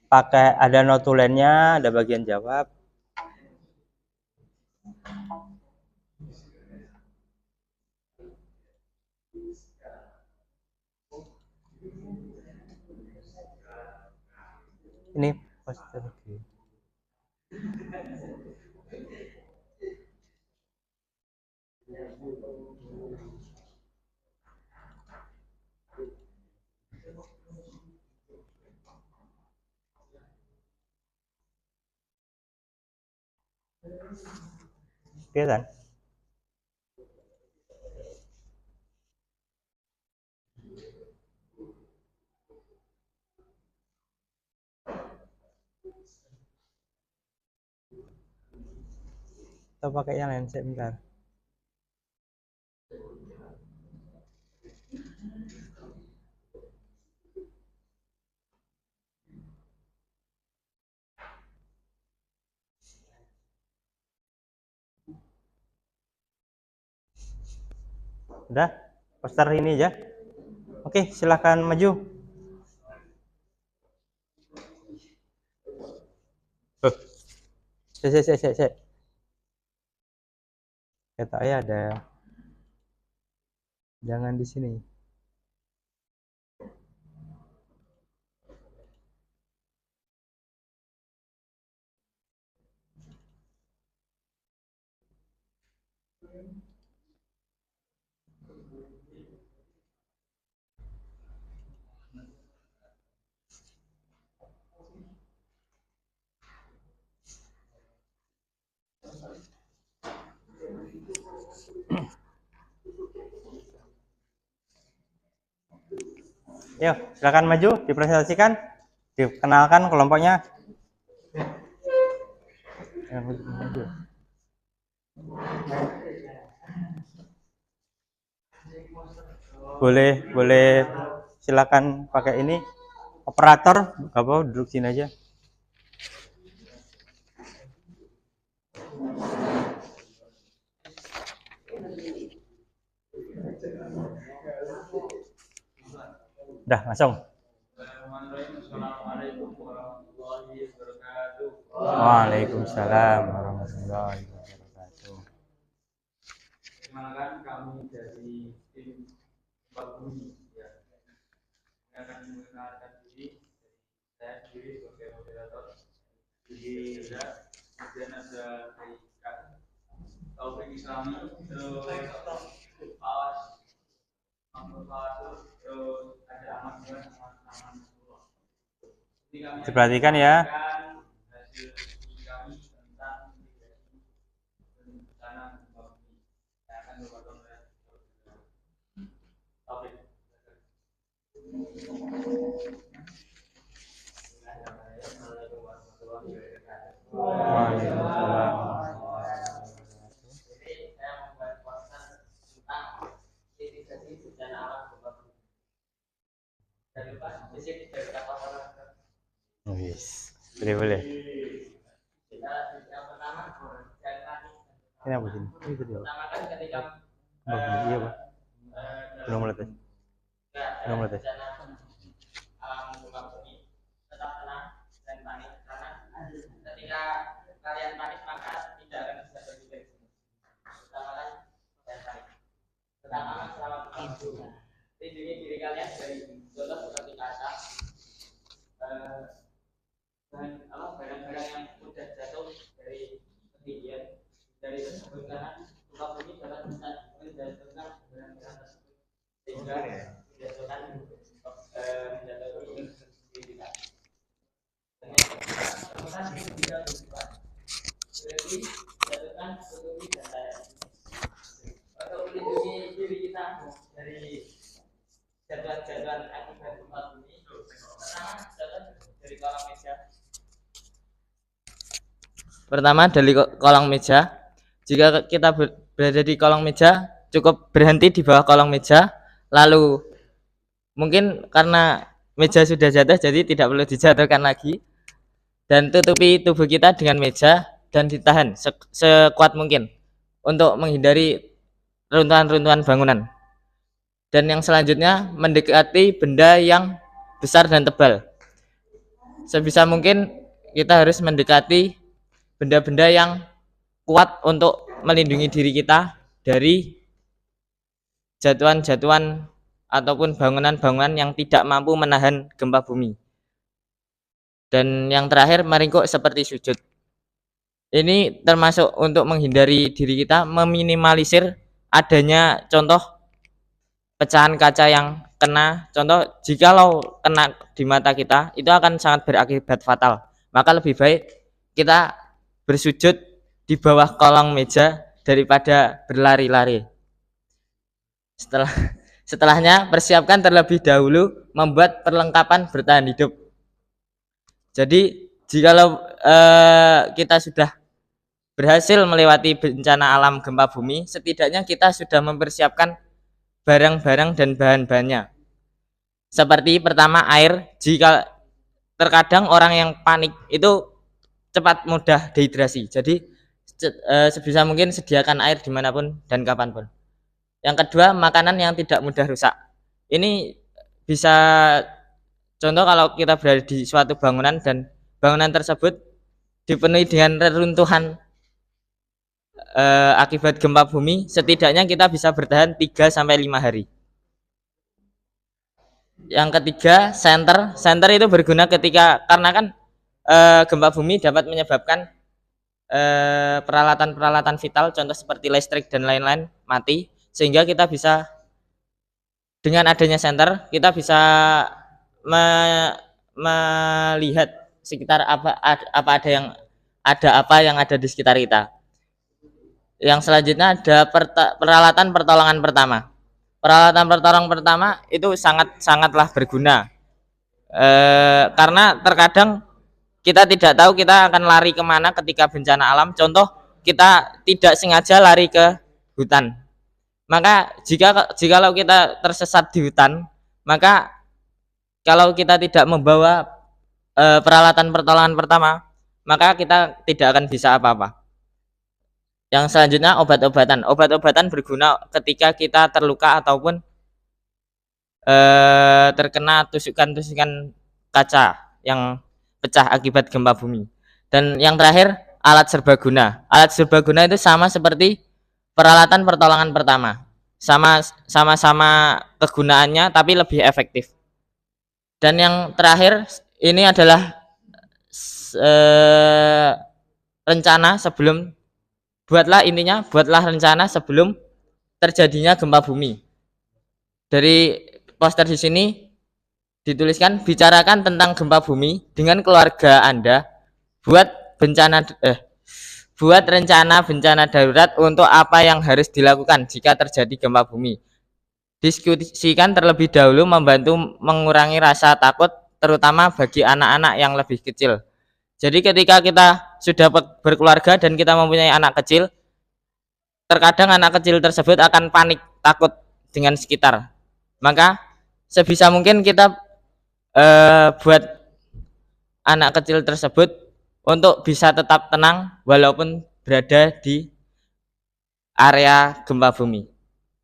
Pakai ada notulennya, ada bagian jawab. Ini poster. Kelihatan? Atau pakai yang lain sebentar. Udah? Poster ini aja. Oke, silahkan maju. Saya. Kata ayah ada. Jangan di sini. Yuk, silakan maju, dipresentasikan, dikenalkan kelompoknya. Boleh silakan pakai ini. Operator, apa duduk sini aja. Udah, langsung. Waalaikumsalam warahmatullahi wabarakatuh. Perkenalkan kami dari tim Bakuni ya. Saya akan mengenalkan diri. Saya sendiri sebagai moderator. Jadi kemudian ada Kak Taufik Islami, terus Awas Mahmud Fasul, terus ada Ahmad Iwan sama Ahmad. Diperhatikan ya. Hasil diskusi kami tentang mitigasi bencana gempa bumi yang akan dilakukan oleh Taufik. Waalaikumsalam. dan lupa di sini dari kapal olahraga. Wis. Boleh. Kita yang pertama jalan kaki. Ini apa sini? Ini tadi apa? Pertama kan ketika Iya, Pak. Belum meletus. Belum meletus. bencana alam gempa bumi tetap tenang dan panik karena ketika kalian panik maka tidak akan bisa pergi dari sini. Pertama kan dan panik. Pertama selama gempa bumi lindungi diri kalian dari contoh seperti kaca, barang-barang yang mudah jatuh dari ketinggian dari tersebut karena gempa bumi dapat menjatuhkan barang-barang tersebut sehingga menjatuhkan diri kita. Temukan tidak berubah. Berarti jatuhkan tutupi dan saya. Untuk melindungi diri kita dari jatuhan-jatuhan akibat gempa bumi, pertama jatuh dari kolong meja. Pertama dari kolong meja. Jika kita berada di kolong meja, cukup berhenti di bawah kolong meja. Lalu mungkin karena meja sudah jatuh, jadi tidak perlu dijatuhkan lagi. Dan tutupi tubuh kita dengan meja dan ditahan sekuat mungkin untuk menghindari runtuhan-runtuhan bangunan. Dan yang selanjutnya mendekati benda yang besar dan tebal. Sebisa mungkin kita harus mendekati benda-benda yang kuat untuk melindungi diri kita dari jatuhan-jatuhan ataupun bangunan-bangunan yang tidak mampu menahan gempa bumi. Dan yang terakhir meringkuk seperti sujud. Ini termasuk untuk menghindari diri kita, meminimalisir adanya contoh pecahan kaca yang kena. Contoh jikalau kena di mata kita itu akan sangat berakibat fatal. Maka lebih baik kita bersujud di bawah kolong meja daripada berlari-lari. Setelahnya persiapkan terlebih dahulu membuat perlengkapan bertahan hidup. Jadi jikalau kita sudah berhasil melewati bencana alam gempa bumi, setidaknya kita sudah mempersiapkan barang-barang dan bahan-bahannya. Seperti pertama air. Jika terkadang orang yang panik itu cepat mudah dehidrasi. Jadi sebisa mungkin sediakan air dimanapun dan kapanpun. Yang kedua, makanan yang tidak mudah rusak. Ini bisa contoh kalau kita berada di suatu bangunan dan bangunan tersebut dipenuhi dengan reruntuhan akibat gempa bumi, setidaknya kita bisa bertahan 3-5 hari. Yang ketiga, senter. Senter itu berguna ketika karena kan gempa bumi dapat menyebabkan peralatan-peralatan vital, contoh seperti listrik dan lain-lain mati, sehingga kita bisa dengan adanya senter kita bisa melihat sekitar apa ada di sekitar kita. Yang selanjutnya ada peralatan pertolongan pertama. Peralatan pertolongan pertama itu sangatlah berguna karena terkadang kita tidak tahu kita akan lari kemana ketika bencana alam. Contoh kita tidak sengaja lari ke hutan. Maka jikalau kita tersesat di hutan, maka kalau kita tidak membawa peralatan pertolongan pertama, maka kita tidak akan bisa apa-apa. Yang selanjutnya obat-obatan. Obat-obatan berguna ketika kita terluka ataupun terkena tusukan-tusukan kaca yang pecah akibat gempa bumi. Dan yang terakhir alat serbaguna. Alat serbaguna itu sama seperti peralatan pertolongan pertama, sama-sama kegunaannya tapi lebih efektif. Dan yang terakhir ini adalah rencana sebelum buatlah rencana sebelum terjadinya gempa bumi. Dari poster di sini dituliskan bicarakan tentang gempa bumi dengan keluarga Anda, buat rencana bencana darurat untuk apa yang harus dilakukan jika terjadi gempa bumi. Diskusikan terlebih dahulu membantu mengurangi rasa takut, terutama bagi anak-anak yang lebih kecil. Jadi ketika kita sudah berkeluarga dan kita mempunyai anak kecil, terkadang anak kecil tersebut akan panik, takut dengan sekitar. Maka sebisa mungkin kita buat anak kecil tersebut untuk bisa tetap tenang walaupun berada di area gempa bumi.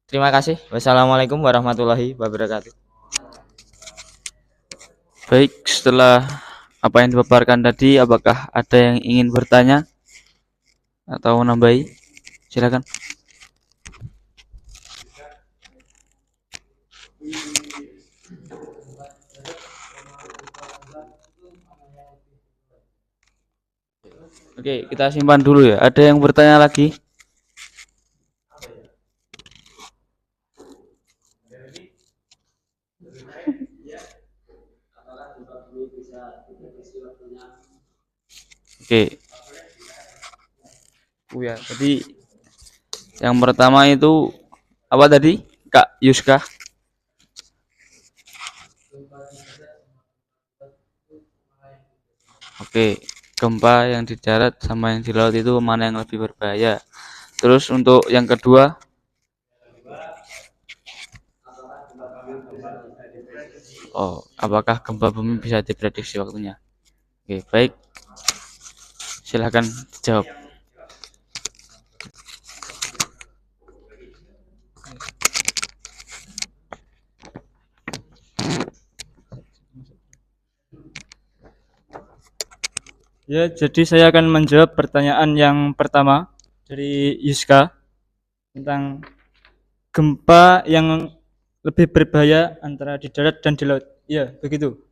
Terima kasih. Wassalamualaikum warahmatullahi wabarakatuh. Baik, setelah apa yang dipaparkan tadi, apakah ada yang ingin bertanya atau menambahi? Silakan. Oke, kita simpan dulu ya. Ada yang bertanya lagi? Oke. Ya, tadi yang pertama itu apa tadi, Kak Yuska? Oke, gempa yang di darat sama yang di laut itu mana yang lebih berbahaya? Terus untuk yang kedua, apakah gempa bumi bisa diprediksi waktunya? Oke, baik. Silahkan dijawab. Ya, jadi saya akan menjawab pertanyaan yang pertama dari Yuska tentang gempa yang lebih berbahaya antara di darat dan di laut. Ya, begitu.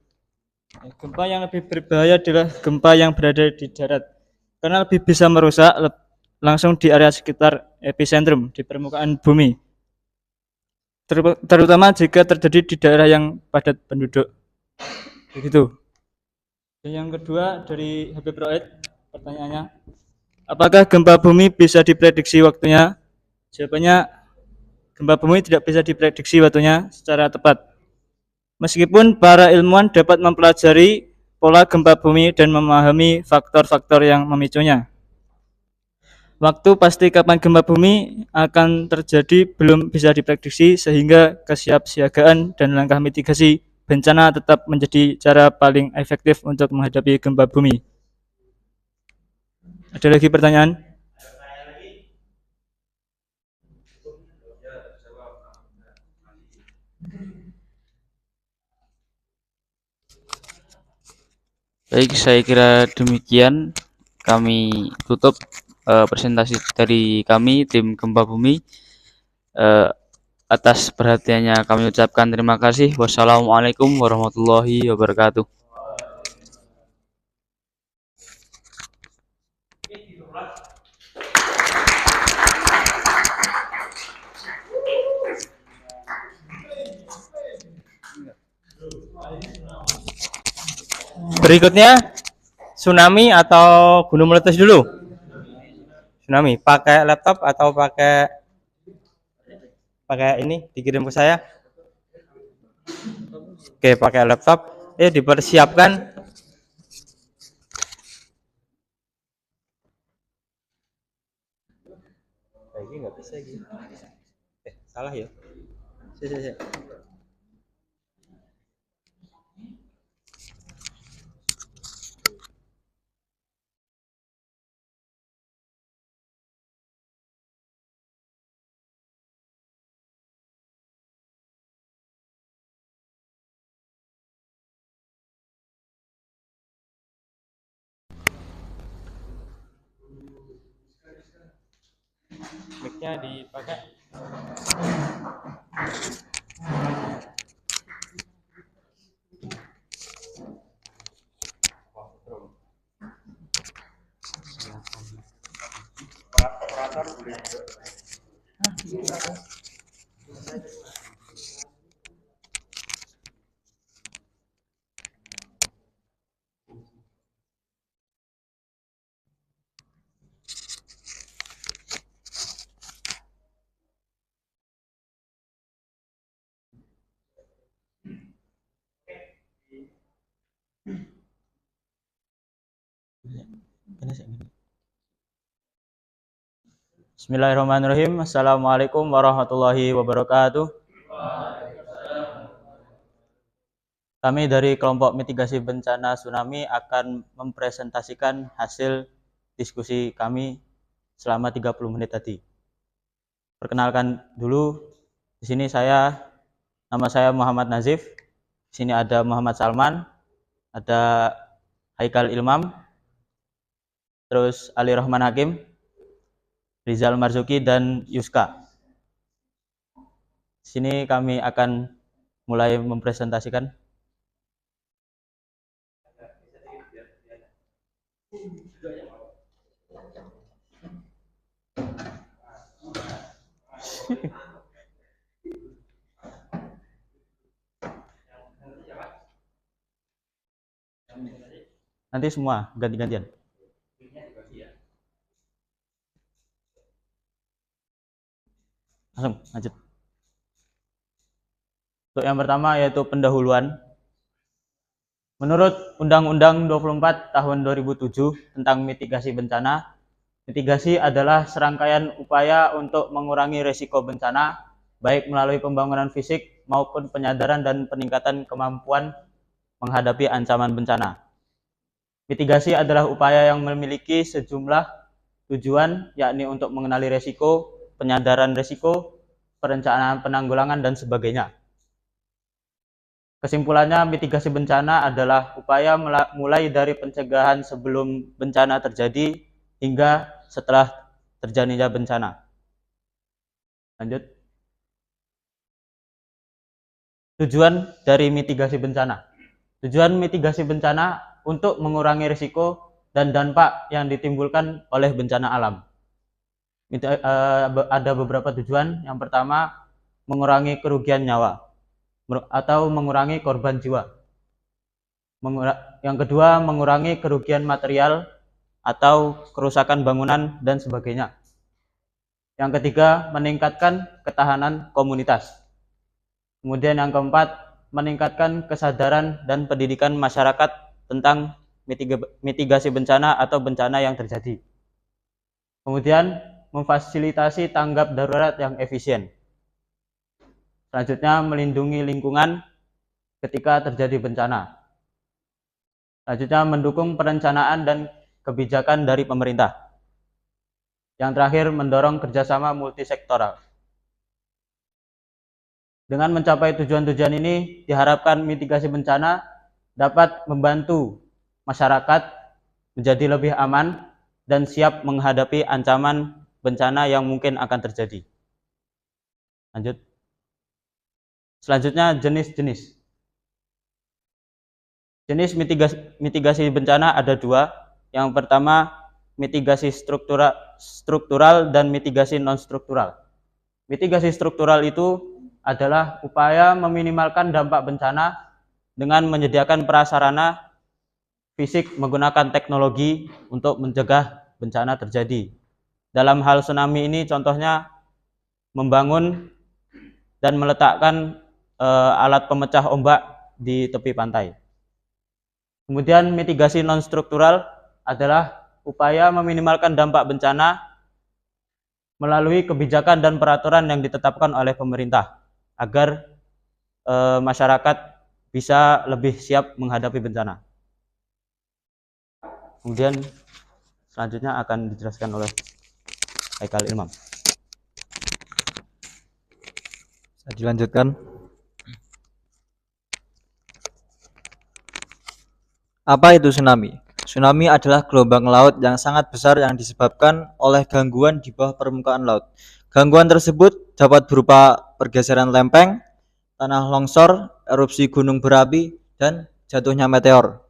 Gempa yang lebih berbahaya adalah gempa yang berada di darat karena lebih bisa merusak langsung di area sekitar epicentrum di permukaan bumi. Terutama jika terjadi di daerah yang padat penduduk. Begitu. Dan yang kedua dari Habib Roed, pertanyaannya, apakah gempa bumi bisa diprediksi waktunya? Jawabannya, gempa bumi tidak bisa diprediksi waktunya secara tepat. Meskipun para ilmuwan dapat mempelajari pola gempa bumi dan memahami faktor-faktor yang memicunya. Waktu pasti kapan gempa bumi akan terjadi belum bisa diprediksi, sehingga kesiapsiagaan dan langkah mitigasi bencana tetap menjadi cara paling efektif untuk menghadapi gempa bumi. Ada lagi pertanyaan? Baik, saya kira demikian. Kami tutup presentasi dari kami, tim Gempa Bumi. Atas perhatiannya kami ucapkan terima kasih. Wassalamualaikum warahmatullahi wabarakatuh. Berikutnya tsunami atau gunung meletus dulu? Tsunami. Pakai laptop atau pakai ini dikirim ke saya? Oke, pakai laptop. Dipersiapkan. Ini nggak bisa gitu. Salah ya. Si. Mic-nya dipakai. Bismillahirrahmanirrahim. Assalamualaikum warahmatullahi wabarakatuh. kami dari kelompok mitigasi bencana tsunami akan mempresentasikan hasil diskusi kami selama 30 menit tadi. Perkenalkan dulu, di sini nama saya Muhammad Nazif. Di sini ada Muhammad Salman, ada Haikal Ilmam, terus Ali Rahman Hakim, Rizal Marzuki, dan Yuska. Di sini kami akan mulai mempresentasikan. Nanti semua ganti-gantian. Langsung lanjut. Untuk yang pertama yaitu pendahuluan. Menurut Undang-Undang 24 tahun 2007 tentang mitigasi bencana, mitigasi adalah serangkaian upaya untuk mengurangi risiko bencana, baik melalui pembangunan fisik maupun penyadaran dan peningkatan kemampuan menghadapi ancaman bencana. Mitigasi adalah upaya yang memiliki sejumlah tujuan, yakni untuk mengenali risiko, penyadaran risiko, perencanaan penanggulangan, dan sebagainya. Kesimpulannya, mitigasi bencana adalah upaya mulai dari pencegahan sebelum bencana terjadi hingga setelah terjadinya bencana. Lanjut. Tujuan dari mitigasi bencana. Tujuan mitigasi bencana untuk mengurangi risiko dan dampak yang ditimbulkan oleh bencana alam. Ada beberapa tujuan. Yang pertama, mengurangi kerugian nyawa atau mengurangi korban jiwa. Yang kedua, mengurangi kerugian material atau kerusakan bangunan dan sebagainya. Yang ketiga, meningkatkan ketahanan komunitas. Kemudian yang keempat, meningkatkan kesadaran dan pendidikan masyarakat tentang mitigasi bencana atau bencana yang terjadi. Kemudian, memfasilitasi tanggap darurat yang efisien. Selanjutnya, melindungi lingkungan ketika terjadi bencana. Selanjutnya, mendukung perencanaan dan kebijakan dari pemerintah. Yang terakhir, mendorong kerjasama multisektoral. Dengan mencapai tujuan-tujuan ini, diharapkan mitigasi bencana dapat membantu masyarakat menjadi lebih aman dan siap menghadapi ancaman bencana yang mungkin akan terjadi. Lanjut. Selanjutnya, jenis-jenis. Jenis mitigasi bencana ada dua. Yang pertama, mitigasi struktural dan mitigasi non-struktural. Mitigasi struktural itu adalah upaya meminimalkan dampak bencana dengan menyediakan prasarana fisik menggunakan teknologi untuk mencegah bencana terjadi. Dalam hal tsunami ini contohnya membangun dan meletakkan alat pemecah ombak di tepi pantai. Kemudian mitigasi non-struktural adalah upaya meminimalkan dampak bencana melalui kebijakan dan peraturan yang ditetapkan oleh pemerintah agar masyarakat bisa lebih siap menghadapi bencana. Kemudian selanjutnya akan dijelaskan oleh Haikal Ilmam. Bisa dilanjutkan. Apa itu tsunami? Tsunami adalah gelombang laut yang sangat besar yang disebabkan oleh gangguan di bawah permukaan laut. Gangguan tersebut dapat berupa pergeseran lempeng, tanah longsor, erupsi gunung berapi, dan jatuhnya meteor.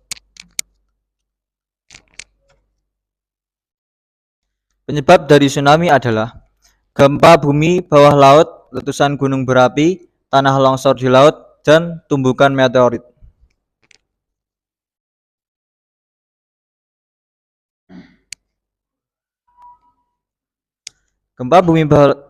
Penyebab dari tsunami adalah gempa bumi bawah laut, letusan gunung berapi, tanah longsor di laut, dan tumbukan meteorit. Gempa bumi bawah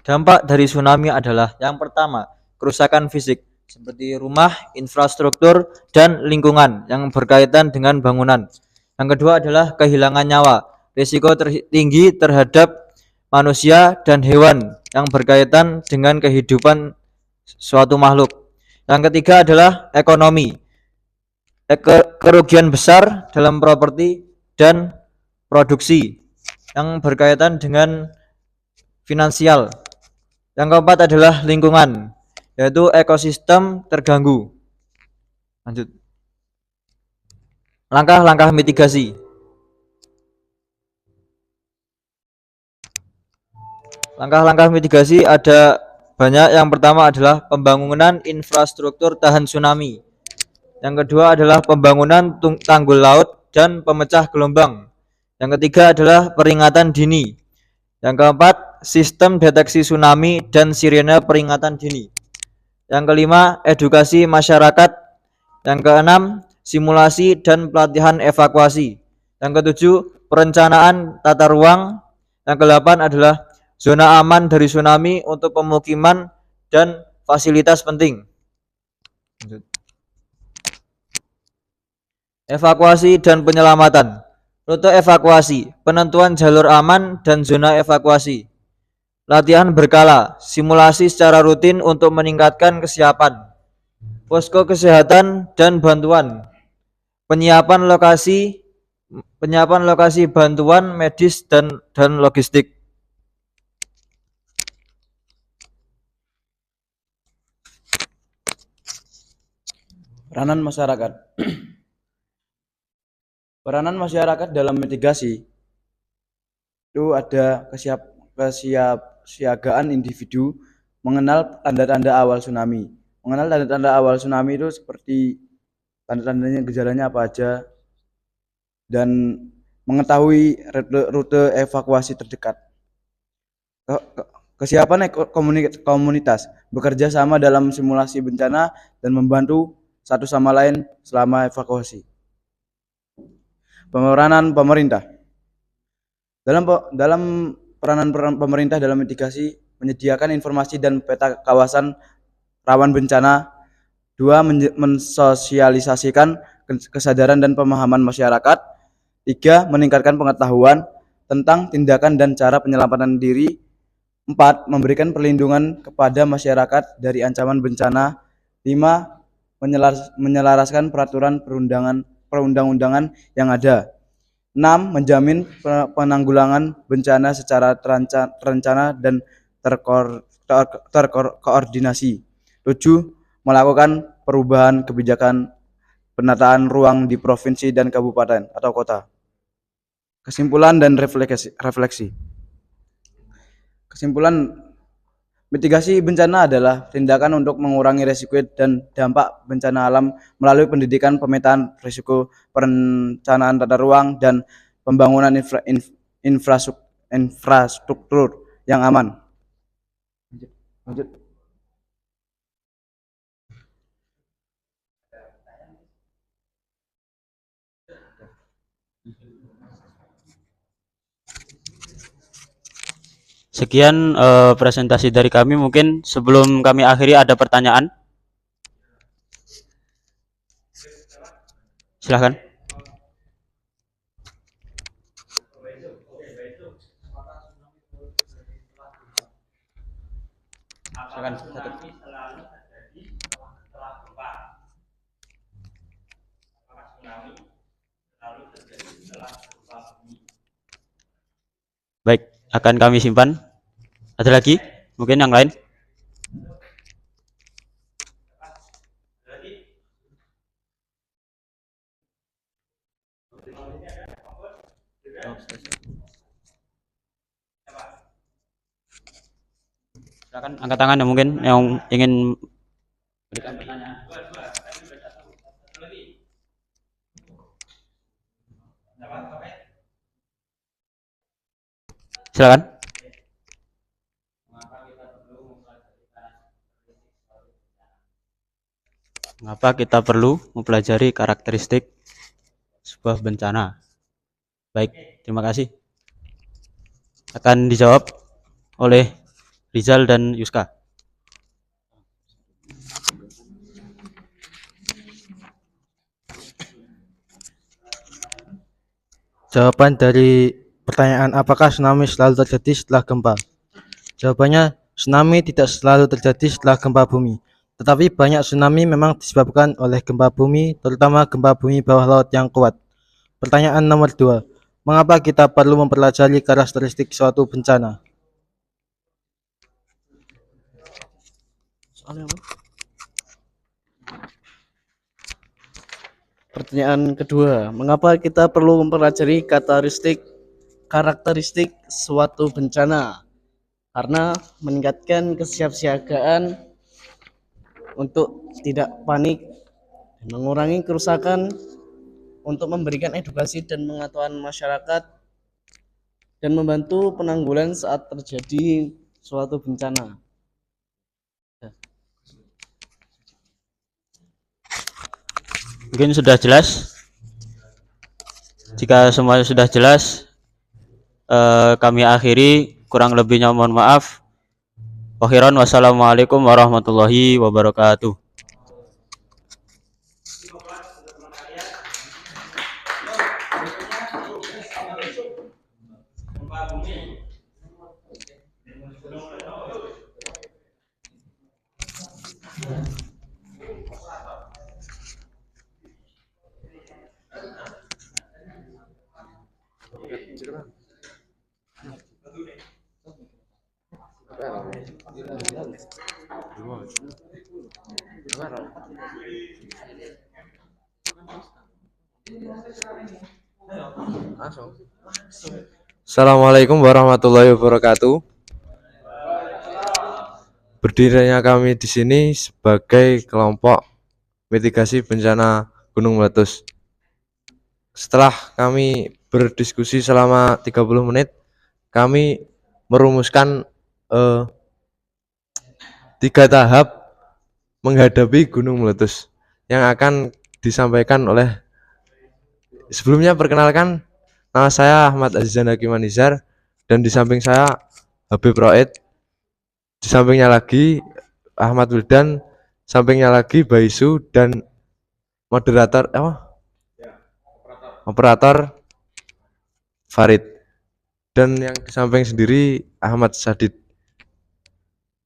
Dampak dari tsunami adalah yang pertama, kerusakan fisik seperti rumah, infrastruktur, dan lingkungan yang berkaitan dengan bangunan. Yang kedua adalah kehilangan nyawa, risiko tinggi terhadap manusia dan hewan yang berkaitan dengan kehidupan suatu makhluk. Yang ketiga adalah ekonomi, kerugian besar dalam properti dan produksi yang berkaitan dengan finansial. Yang keempat adalah lingkungan, yaitu ekosistem terganggu. Lanjut. Langkah-langkah mitigasi. Langkah-langkah mitigasi ada banyak. Yang pertama adalah pembangunan infrastruktur tahan tsunami. Yang kedua adalah pembangunan tanggul laut dan pemecah gelombang. Yang ketiga adalah peringatan dini. Yang keempat, sistem deteksi tsunami dan sirene peringatan dini. Yang kelima, edukasi masyarakat. Yang keenam, simulasi dan pelatihan evakuasi. Yang ketujuh, perencanaan tata ruang. Yang kedelapan adalah zona aman dari tsunami untuk pemukiman dan fasilitas penting. Evakuasi dan penyelamatan. Rute evakuasi, penentuan jalur aman dan zona evakuasi. Latihan berkala, simulasi secara rutin untuk meningkatkan kesiapan. Posko kesehatan dan bantuan. Penyiapan lokasi bantuan medis dan logistik. Peranan masyarakat. Peranan masyarakat dalam mitigasi itu ada kesiapsiagaan individu mengenal tanda-tanda awal tsunami. Mengenal tanda-tanda awal tsunami itu seperti tanda-tandanya, gejalanya apa aja, dan mengetahui rute evakuasi terdekat. Kesiapan komunitas bekerja sama dalam simulasi bencana dan membantu satu sama lain selama evakuasi. Peranan pemerintah. Dalam peranan pemerintah dalam mitigasi, menyediakan informasi dan peta kawasan rawan bencana. 2. Mensosialisasikan kesadaran dan pemahaman masyarakat. 3. Meningkatkan pengetahuan tentang tindakan dan cara penyelamatan diri. 4. Memberikan perlindungan kepada masyarakat dari ancaman bencana. 5. Menyelaraskan peraturan perundang-undangan yang ada. 6. Menjamin penanggulangan bencana secara terencana dan terkoordinasi. 7. Melakukan perubahan kebijakan penataan ruang di provinsi dan kabupaten atau kota. Kesimpulan dan refleksi. Kesimpulan, mitigasi bencana adalah tindakan untuk mengurangi risiko dan dampak bencana alam melalui pendidikan, pemetaan risiko, perencanaan tata ruang, dan pembangunan infrastruktur yang aman. Lanjut. Sekian presentasi dari kami. Mungkin sebelum kami akhiri ada pertanyaan. Silahkan. Baik, akan kami simpan. Ada lagi? Mungkin yang lain? Silakan angkat tangan ya mungkin yang ingin berikan pertanyaan. Silakan. Mengapa kita perlu mempelajari karakteristik sebuah bencana? Baik, terima kasih. Akan dijawab oleh Rizal dan Yuska. Jawaban dari pertanyaan apakah tsunami selalu terjadi setelah gempa? Jawabannya, tsunami tidak selalu terjadi setelah gempa bumi. Tetapi banyak tsunami memang disebabkan oleh gempa bumi, terutama gempa bumi bawah laut yang kuat. Pertanyaan nomor 2. Mengapa kita perlu mempelajari karakteristik suatu bencana? Pertanyaan kedua, mengapa kita perlu mempelajari karakteristik suatu bencana? Karena meningkatkan kesiapsiagaan untuk tidak panik, mengurangi kerusakan, untuk memberikan edukasi dan pengetahuan masyarakat, dan membantu penanggulangan saat terjadi suatu bencana. Mungkin sudah jelas. Jika semuanya sudah jelas, kami akhiri. Kurang lebihnya mohon maaf. Wassalamualaikum warahmatullahi wabarakatuh. Assalamualaikum warahmatullahi wabarakatuh. Berdirinya kami di sini sebagai kelompok mitigasi bencana gunung meletus. Setelah kami berdiskusi selama 30 menit, kami merumuskan 3 tahap menghadapi gunung meletus yang akan disampaikan oleh, sebelumnya perkenalkan, nama saya Ahmad Azizan Hakimanizar, dan di samping saya Habib Roed, di sampingnya lagi Ahmad Wildan, sampingnya lagi Baisu, dan operator Farid, dan yang di samping sendiri Ahmad Sadid.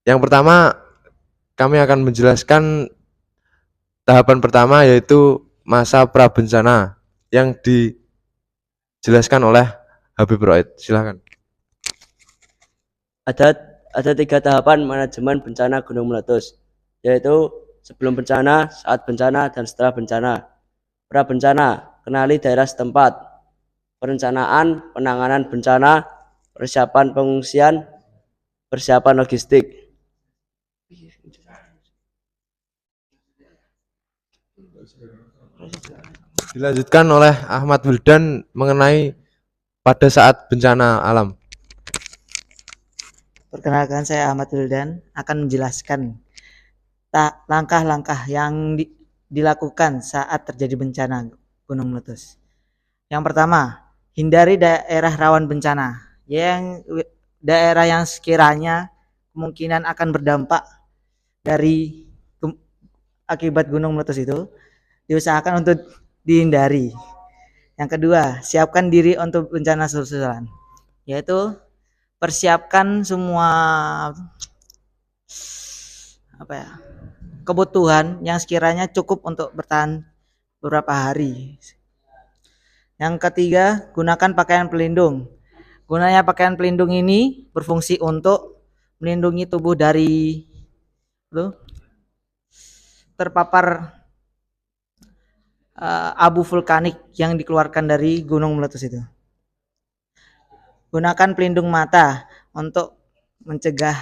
Yang pertama, kami akan menjelaskan tahapan pertama, yaitu masa prabencana yang dijelaskan oleh Habib Roed. Silakan. Ada 3 tahapan manajemen bencana gunung meletus, yaitu sebelum bencana, saat bencana, dan setelah bencana. Prabencana, kenali daerah setempat. Perencanaan, penanganan bencana, persiapan pengungsian, persiapan logistik. Dilanjutkan oleh Ahmad Wildan mengenai pada saat bencana alam. Perkenalkan, saya Ahmad Wildan akan menjelaskan langkah-langkah yang dilakukan saat terjadi bencana gunung meletus. Yang pertama, hindari daerah rawan bencana. Daerah yang sekiranya kemungkinan akan berdampak dari akibat gunung meletus itu diusahakan untuk dihindari. Yang kedua, siapkan diri untuk bencana susulan, yaitu persiapkan semua kebutuhan yang sekiranya cukup untuk bertahan beberapa hari. Yang ketiga, gunakan pakaian pelindung. Gunanya pakaian pelindung ini berfungsi untuk melindungi tubuh dari terpapar abu vulkanik yang dikeluarkan dari gunung meletus itu. Gunakan pelindung mata untuk mencegah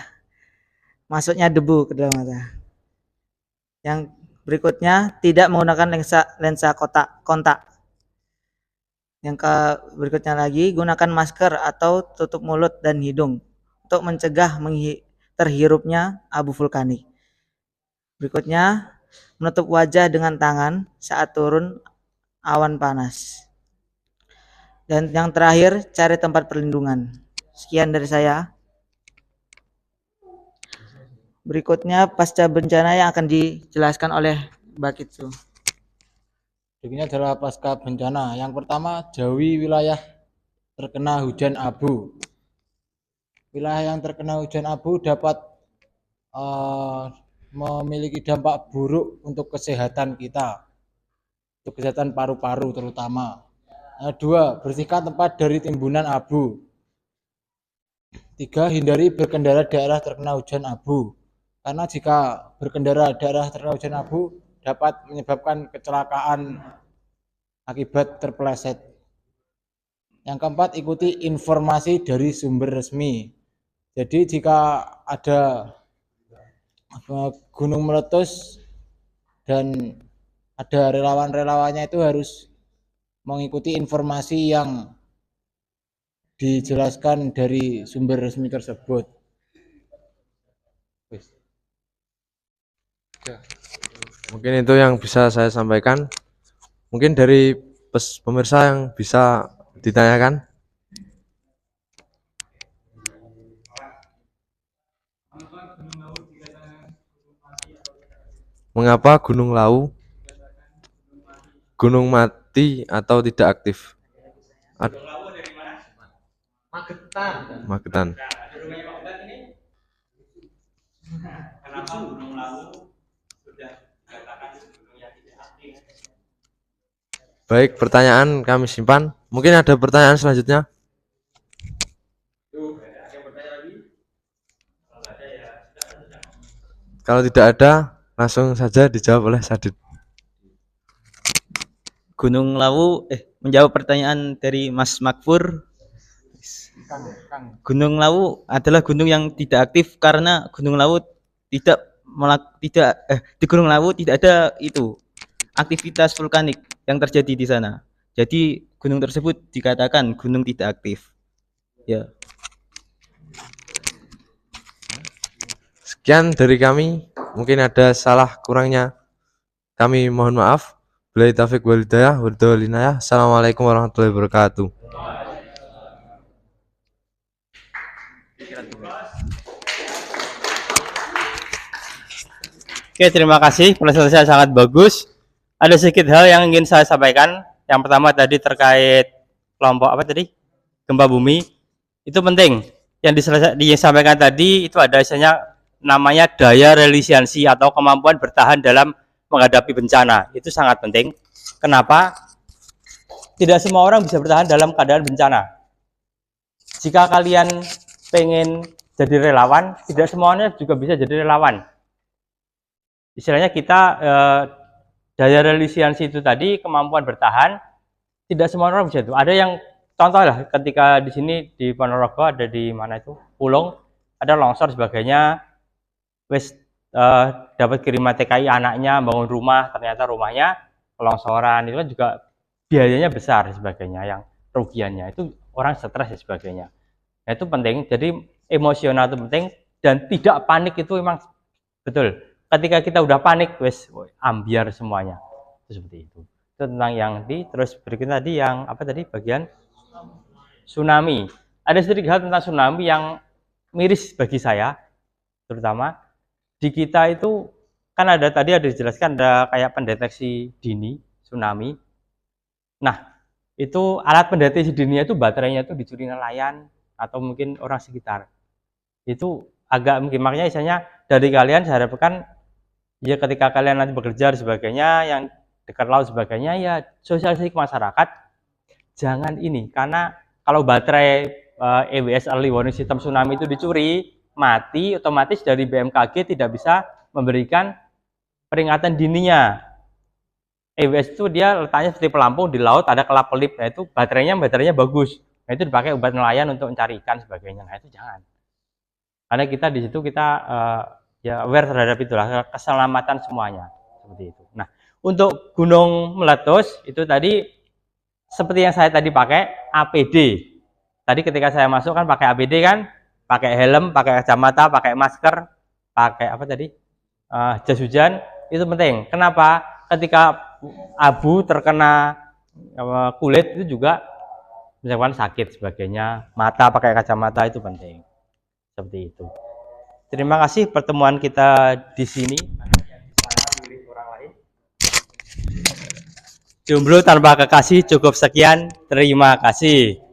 masuknya debu ke dalam mata. Yang berikutnya, tidak menggunakan lensa kontak. Yang berikutnya lagi, gunakan masker atau tutup mulut dan hidung untuk mencegah terhirupnya abu vulkanik. Berikutnya, menutup wajah dengan tangan saat turun awan panas. Dan yang terakhir, cari tempat perlindungan. Sekian dari saya. Berikutnya pasca bencana yang akan dijelaskan oleh Bakitsu. Ini adalah pasca bencana. Yang pertama, jauhi wilayah terkena hujan abu. Wilayah yang terkena hujan abu dapat memiliki dampak buruk untuk kesehatan kita, untuk kesehatan paru-paru terutama. Dua, bersihkan tempat dari timbunan abu. Tiga, hindari berkendara daerah terkena hujan abu. Karena jika berkendara daerah terkena hujan abu dapat menyebabkan kecelakaan akibat terpeleset. Yang keempat, ikuti informasi dari sumber resmi. Jadi jika ada gunung meletus dan ada relawan-relawannya itu harus mengikuti informasi yang dijelaskan dari sumber resmi tersebut. Mungkin itu yang bisa saya sampaikan. Mungkin dari pemirsa yang bisa ditanyakan. Mengapa Gunung Lawu gunung mati atau tidak aktif? Magetan. Kenapa Gunung Lawu sudah dikatakan gunung yang tidak aktif? Baik, pertanyaan kami simpan. Mungkin ada pertanyaan selanjutnya? Kalau tidak ada, langsung saja dijawab oleh Sadid. Gunung Lawu menjawab pertanyaan dari Mas Makfur. Gunung Lawu adalah gunung yang tidak aktif karena Gunung Lawu di Gunung Lawu tidak ada aktivitas vulkanik yang terjadi di sana. Jadi gunung tersebut dikatakan gunung tidak aktif. Ya. Sekian dari kami. Mungkin ada salah kurangnya. Kami mohon maaf. Billahi taufiq wal hidayah. Assalamualaikum warahmatullahi wabarakatuh. Oke, terima kasih. Penjelasan saya sangat bagus. Ada sedikit hal yang ingin saya sampaikan. Yang pertama tadi terkait kelompok gempa bumi. Itu penting. Yang disampaikan tadi itu ada namanya daya resiliensi atau kemampuan bertahan dalam menghadapi bencana. Itu sangat penting. Kenapa? Tidak semua orang bisa bertahan dalam keadaan bencana. Jika kalian pengen jadi relawan, tidak semuanya juga bisa jadi relawan. Istilahnya kita daya resiliensi itu tadi, kemampuan bertahan, tidak semua orang bisa itu. Ada yang contoh lah, ketika di sini di Ponorogo ada di mana itu Pulung, ada longsor sebagainya, dapat kiriman TKI anaknya bangun rumah, ternyata rumahnya kelongsoran, itu kan juga biayanya besar sebagainya, yang kerugiannya itu orang stres dan sebagainya. Nah, itu penting. Jadi emosional itu penting dan tidak panik itu memang betul. Ketika kita udah panik, ambiar semuanya. Itu seperti itu. Itu tentang yang terus berikutnya tadi yang bagian tsunami. Ada sedikit hal tentang tsunami yang miris bagi saya, terutama di kita itu kan ada dijelaskan ada kayak pendeteksi dini tsunami. Nah, itu alat pendeteksi dini itu baterainya itu dicuri nelayan atau mungkin orang sekitar. Itu agak mungkin, makanya misalnya dari kalian saya harapkan ya ketika kalian nanti bekerja dan sebagainya yang dekat laut sebagainya, ya sosialisasi ke masyarakat jangan ini, karena kalau baterai EWS Early Warning System tsunami itu dicuri, mati, otomatis dari BMKG tidak bisa memberikan peringatan dininya. EWS itu dia letaknya seperti pelampung di laut, ada kelap-kelip, nah itu baterainya bagus, nah itu dipakai buat nelayan untuk mencari ikan sebagainya, nah itu jangan. Karena kita di situ kita ya aware terhadap itulah keselamatan semuanya seperti itu. Nah, untuk gunung meletus itu tadi seperti yang saya tadi pakai APD. Tadi ketika saya masuk kan pakai APD kan, pakai helm, pakai kacamata, pakai masker, pakai apa tadi? Jas hujan, itu penting. Kenapa? Ketika abu terkena kulit itu juga menyebabkan sakit sebagainya. Mata pakai kacamata itu penting. Seperti itu. Terima kasih pertemuan kita di sini. Jomblo tanpa kekasih cukup sekian. Terima kasih.